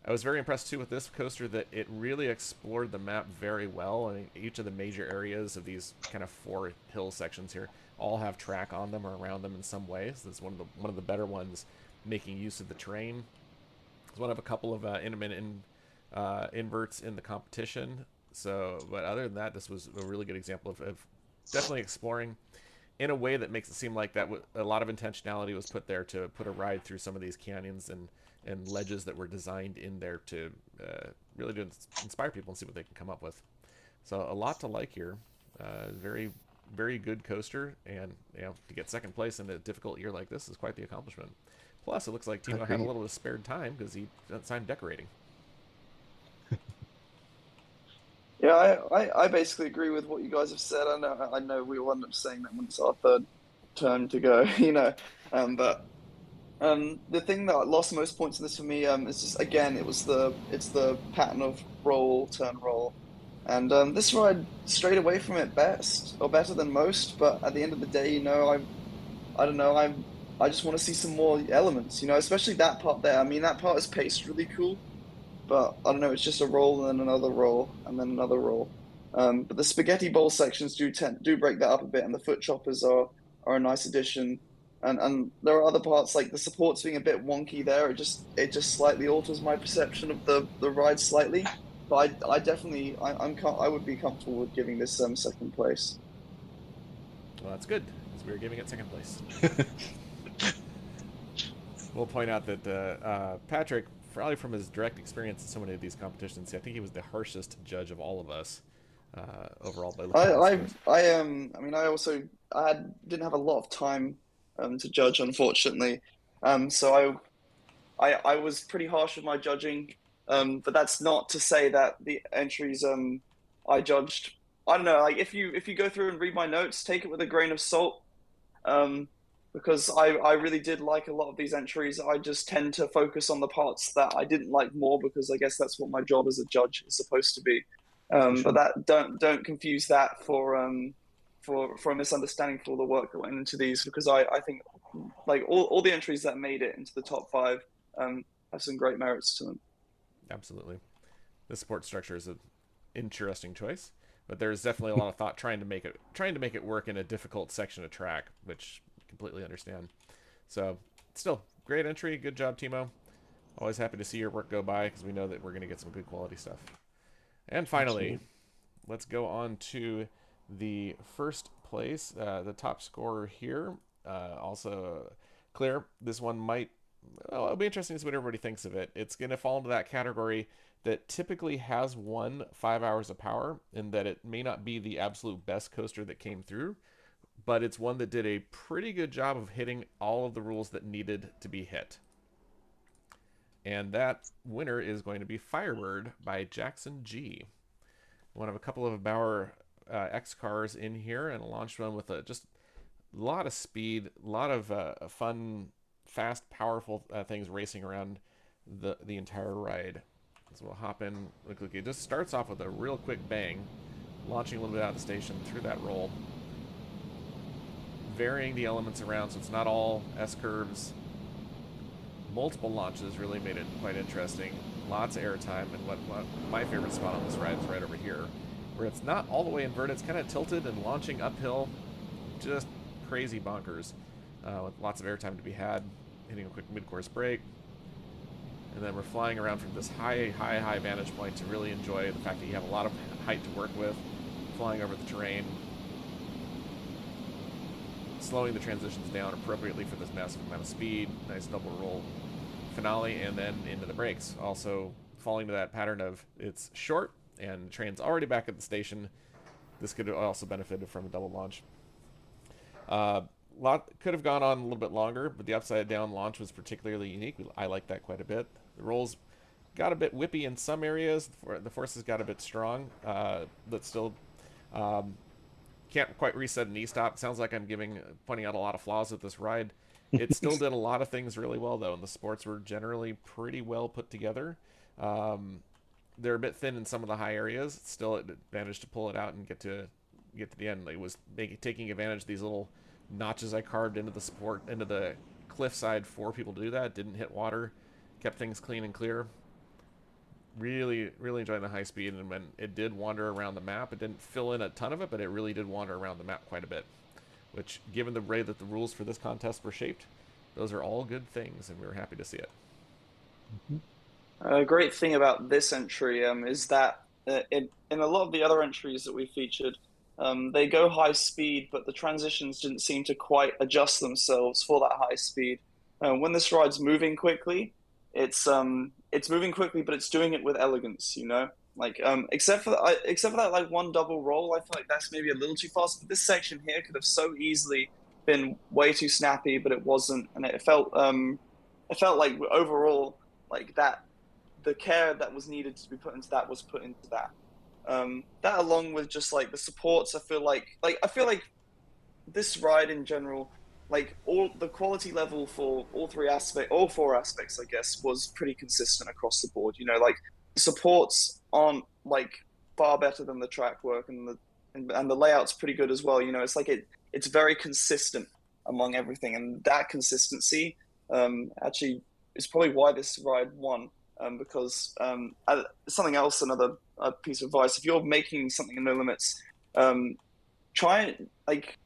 A: I was very impressed too with this coaster that it really explored the map very well. I mean, each of the major areas of these kind of 4 hill sections here all have track on them or around them in some way. So it's one of the better ones, making use of the terrain. It's one of a couple of intermittent inverts in the competition. So, but other than that, this was a really good example of definitely exploring in a way that makes it seem like a lot of intentionality was put there to put a ride through some of these canyons and ledges that were designed in there to really to inspire people and see what they can come up with. So a lot to like here. Very, very good coaster, and to get second place in a difficult year like this is quite the accomplishment. Plus, it looks like Timo had a little bit of spared time because he spent time decorating.
C: Yeah, I basically agree with what you guys have said. I know we will end up saying that when it's our third turn to go, but the thing that lost most points in this for me is just, again, it's the pattern of roll, turn, roll, and this ride strayed away from it better than most. But at the end of the day, I don't know, I just want to see some more elements, especially that part there. I mean, that part is paced really cool. But I don't know, it's just a roll and then another roll and then another roll. But the spaghetti bowl sections do break that up a bit, and the foot choppers are a nice addition. And there are other parts like the supports being a bit wonky there. It just slightly alters my perception of the ride slightly. But I would be comfortable with giving this second place.
A: Well, that's good, because we're giving it second place. We'll point out that Patrick, probably from his direct experience in so many of these competitions, I think he was the harshest judge of all of us overall. By
C: I didn't have a lot of time to judge, unfortunately. So I was pretty harsh with my judging. But that's not to say that the entries I judged. I don't know. Like if you go through and read my notes, take it with a grain of salt. Because I really did like a lot of these entries. I just tend to focus on the parts that I didn't like more, because I guess that's what my job as a judge is supposed to be. But that don't confuse that for a misunderstanding for all the work that went into these, because I think like all the entries that made it into the top 5 have some great merits to them.
A: Absolutely. The support structure is an interesting choice, but there's definitely a lot of thought trying to make it work in a difficult section of track, which completely understand. So still great entry. Good job, Timo. Always happy to see your work go by, because we know that we're going to get some good quality stuff. And finally, let's go on to the first place, the top scorer here. Also clear. This one it'll be interesting to see what everybody thinks of it. It's going to fall into that category that typically has won 5 hours of power, in that it may not be the absolute best coaster that came through, but it's one that did a pretty good job of hitting all of the rules that needed to be hit. And that winner is going to be Firebird by Jackson G. One of a couple of Bauer X cars in here, and a launch run with just a lot of speed, a lot of fun, fast, powerful things racing around the entire ride. So we'll hop in. Look, it just starts off with a real quick bang, launching a little bit out of the station through that roll, varying the elements around so it's not all S-curves. Multiple launches really made it quite interesting. Lots of airtime, and what my favorite spot on this ride is right over here, where it's not all the way inverted. It's kind of tilted and launching uphill. Just crazy bonkers, with lots of airtime to be had. Hitting a quick mid-course break. And then we're flying around from this high vantage point to really enjoy the fact that you have a lot of height to work with, flying over the terrain, slowing the transitions down appropriately for this massive amount of speed. Nice double roll finale, and then into the brakes. Also falling to that pattern of it's short and the train's already back at the station. This could have also benefited from a double launch. Could have gone on a little bit longer, but the upside down launch was particularly unique. I like that quite a bit. The rolls got a bit whippy in some areas. The forces got a bit strong, but still can't quite reset an e-stop. Sounds like I'm pointing out a lot of flaws with this ride. It still did a lot of things really well though, and the supports were generally pretty well put together. They're a bit thin in some of the high areas. Still, it managed to pull it out and get to the end. It was taking advantage of these little notches I carved into the support, into the cliffside for people to do that. Didn't hit water, kept things clean and clear. Really, really enjoying the high speed, and when it did wander around the map, it didn't fill in a ton of it, but it really did wander around the map quite a bit. Which, given the way that the rules for this contest were shaped, those are all good things, and we were happy to see it.
C: A great thing about this entry is that in a lot of the other entries that we featured, they go high speed, but the transitions didn't seem to quite adjust themselves for that high speed. When this ride's moving quickly, it's moving quickly, but it's doing it with elegance, you know. Like except for that like one double roll, I feel like that's maybe a little too fast. But this section here could have so easily been way too snappy, but it wasn't, and it felt like overall like that the care that was needed to be put into that was put into that. That along with just like the supports, I feel like this ride in general, like all the quality level for all four aspects, I guess, was pretty consistent across the board. You know, like supports aren't like far better than the track work, and the layout's pretty good as well. You know, it's like it's very consistent among everything, and that consistency actually is probably why this ride won. Because something else, another piece of advice: if you're making something in No Limits, try like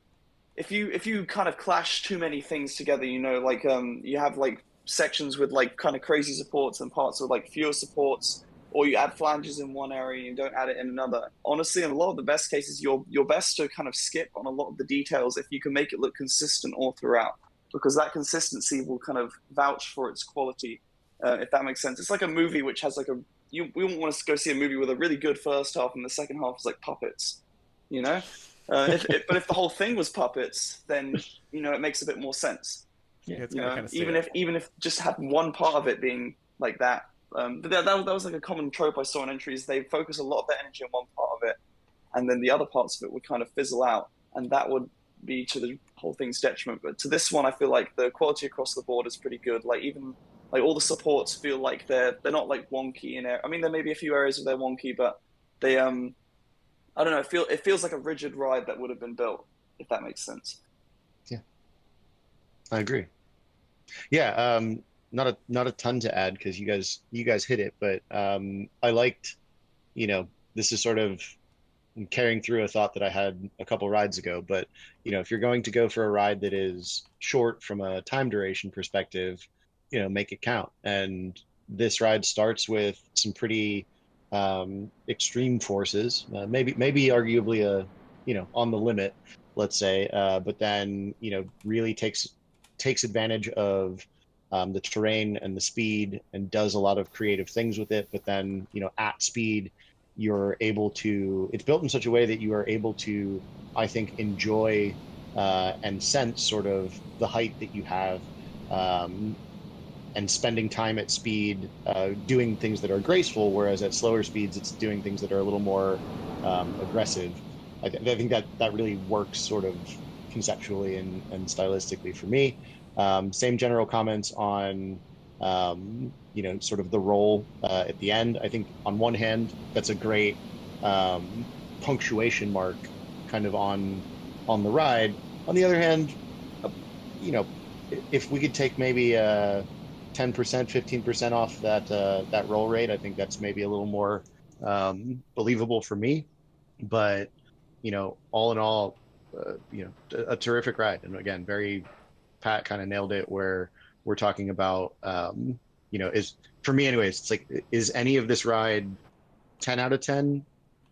C: if you kind of clash too many things together, you know, like you have like sections with like kind of crazy supports and parts with like fewer supports, or you add flanges in one area and you don't add it in another. Honestly, in a lot of the best cases, you're best to kind of skip on a lot of the details if you can make it look consistent all throughout, because that consistency will kind of vouch for its quality. If that makes sense. It's like a movie which has like we wouldn't want to go see a movie with a really good first half and the second half is like puppets, you know. But if the whole thing was puppets, then you know it makes a bit more sense.
A: Yeah, it's
C: You
A: gonna
C: know,
A: kind of
C: even if just had one part of it being like that. But that was like a common trope I saw in entries. They focus a lot of their energy on one part of it, and then the other parts of it would kind of fizzle out, and that would be to the whole thing's detriment. But to this one, I feel like the quality across the board is pretty good. Like even like all the supports feel like they're not like wonky in it. I mean, there may be a few areas where they're wonky, but they I don't know. It feels like a rigid ride that would have been built, if that makes sense.
B: Yeah, I agree. Yeah, not a ton to add because you guys hit it, but I liked, you know, this is sort of carrying through a thought that I had a couple rides ago. But you know, if you're going to go for a ride that is short from a time duration perspective, you know, make it count. And this ride starts with some pretty extreme forces, maybe arguably a, you know, on the limit, let's say, but then, you know, really takes advantage of the terrain and the speed and does a lot of creative things with it. But then, you know, at speed, you're able to, it's built in such a way that you are able to, I think, enjoy and sense sort of the height that you have, and spending time at speed doing things that are graceful, whereas at slower speeds, it's doing things that are a little more aggressive. I think that really works sort of conceptually and stylistically for me. Same general comments on you know, sort of the roll at the end. I think on one hand, that's a great punctuation mark kind of on the ride. On the other hand, you know, if we could take maybe 10%, 15% off that roll rate, I think that's maybe a little more believable for me. But you know, all in all, you know, a terrific ride, and again, very Pat kind of nailed it. Where we're talking about, you know, is for me, anyways. It's like, is any of this ride 10 out of 10?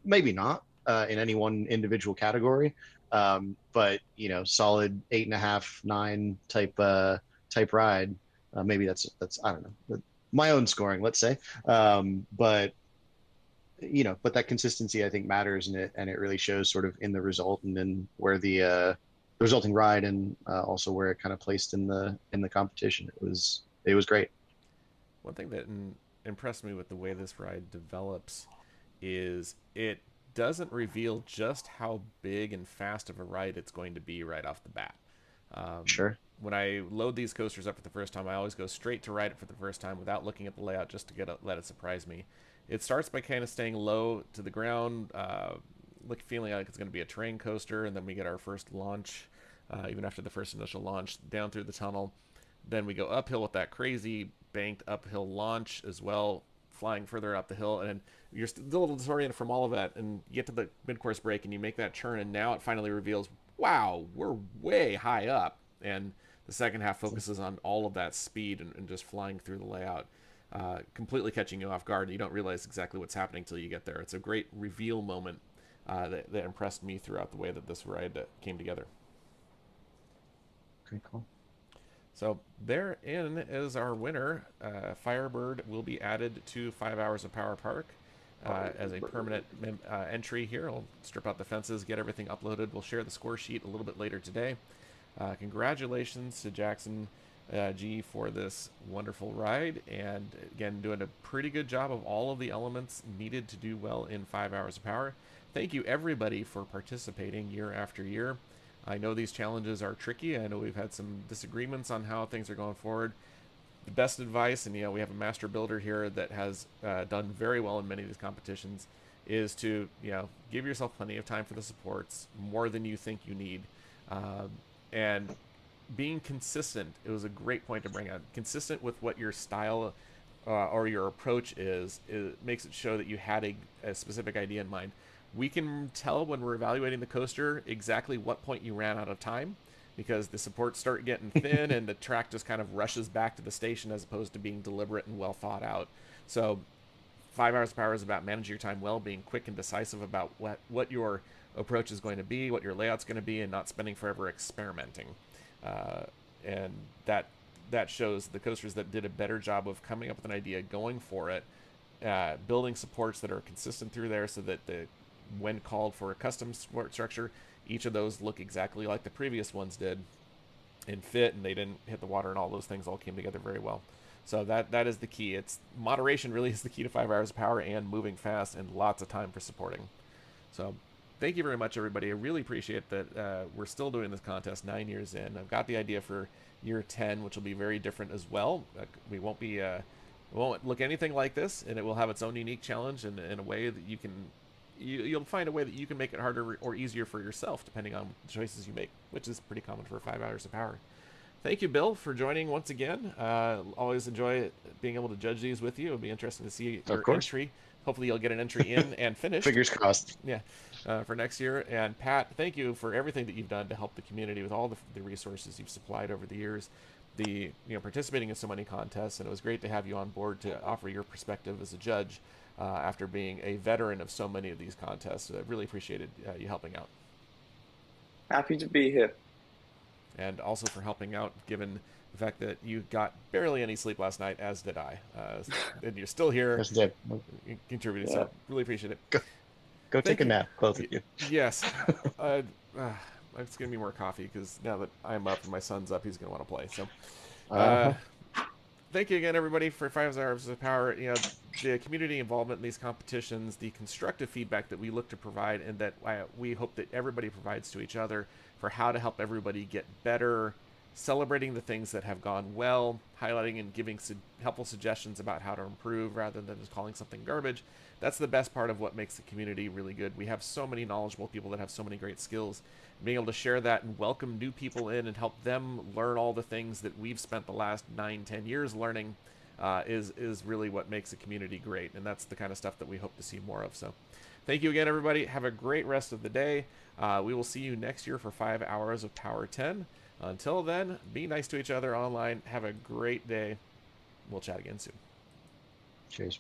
B: Maybe not in any one individual category, but you know, solid 8.5, 9 type ride. Maybe that's I don't know, my own scoring, let's say. But you know, but that consistency I think matters, and it really shows sort of in the result, and then where the resulting ride, and also where it kind of placed in the competition. It was great.
A: One thing that impressed me with the way this ride develops is it doesn't reveal just how big and fast of a ride it's going to be right off the bat.
B: Sure.
A: When I load these coasters up for the first time, I always go straight to ride it for the first time without looking at the layout, just to let it surprise me. It starts by kind of staying low to the ground, feeling like it's going to be a terrain coaster, and then we get our first launch, even after the first initial launch, down through the tunnel. Then we go uphill with that crazy banked uphill launch as well, flying further up the hill, and you're still a little disoriented from all of that, and you get to the mid-course break, and you make that turn, and now it finally reveals, wow, we're way high up, and the second half focuses on all of that speed and just flying through the layout, completely catching you off guard. You don't realize exactly what's happening until you get there. It's a great reveal moment that impressed me throughout the way that this ride came together.
B: Okay, cool.
A: So therein is our winner. Firebird will be added to 5 Hours of Power Park as a permanent entry here. I'll strip out the fences, get everything uploaded. We'll share the score sheet a little bit later today. Congratulations to Jackson G for this wonderful ride, and again, doing a pretty good job of all of the elements needed to do well in 5 Hours of Power. Thank you everybody for participating year after year. I know these challenges are tricky. I know we've had some disagreements on how things are going forward. The best advice, and we have a master builder here that has done very well in many of these competitions, is to give yourself plenty of time for the supports, more than you think you need, and being consistent. It was a great point to bring out. Consistent with what your style or your approach is, it makes it show that you had a specific idea in mind. We can tell when we're evaluating the coaster exactly what point you ran out of time, because the supports start getting thin and the track just kind of rushes back to the station as opposed to being deliberate and well thought out. So 5 Hours of Power is about managing your time well, being quick and decisive about what your approach is going to be, what your layout's going to be, and not spending forever experimenting. And that shows the coasters that did a better job of coming up with an idea, going for it, building supports that are consistent through there so that when called for a custom support structure, each of those look exactly like the previous ones did and fit, and they didn't hit the water, and all those things all came together very well. So that is the key. It's moderation really is the key to 5 Hours of Power, and moving fast and lots of time for supporting. So thank you very much, everybody. I really appreciate that we're still doing this contest 9 years in. I've got the idea for year 10, which will be very different as well. We won't look anything like this, and it will have its own unique challenge in a way that you'll find a way that you can make it harder or easier for yourself, depending on the choices you make, which is pretty common for 5 Hours of Power. Thank you, Bill, for joining once again. Always enjoy being able to judge these with you. It'll be interesting to see your entry. Hopefully you'll get an entry in and finished.
B: Fingers crossed.
A: Yeah, for next year. And Pat, thank you for everything that you've done to help the community with all the resources you've supplied over the years. Participating in so many contests, and it was great to have you on board to offer your perspective as a judge after being a veteran of so many of these contests. I really appreciated you helping out.
C: Happy to be here.
A: And also for helping out, given the fact that you got barely any sleep last night, as did I. And you're still here.
B: Yes, did.
A: Contributing, so really appreciate it.
B: Go take a nap, both of you.
A: Yes. It's going to be more coffee, because now that I'm up and my son's up, he's going to want to play. So thank you again, everybody, for 5 Hours of Power. The community involvement in these competitions, the constructive feedback that we look to provide, and that we hope that everybody provides to each other for how to help everybody get better, celebrating the things that have gone well, highlighting and giving helpful suggestions about how to improve rather than just calling something garbage. That's the best part of what makes the community really good. We have so many knowledgeable people that have so many great skills. Being able to share that and welcome new people in and help them learn all the things that we've spent the last 9-10 years learning is really what makes a community great. And that's the kind of stuff that we hope to see more of. So thank you again, everybody. Have a great rest of the day. We will see you next year for 5 Hours of Power 10. Until then, be nice to each other online. Have a great day. We'll chat again soon.
B: Cheers.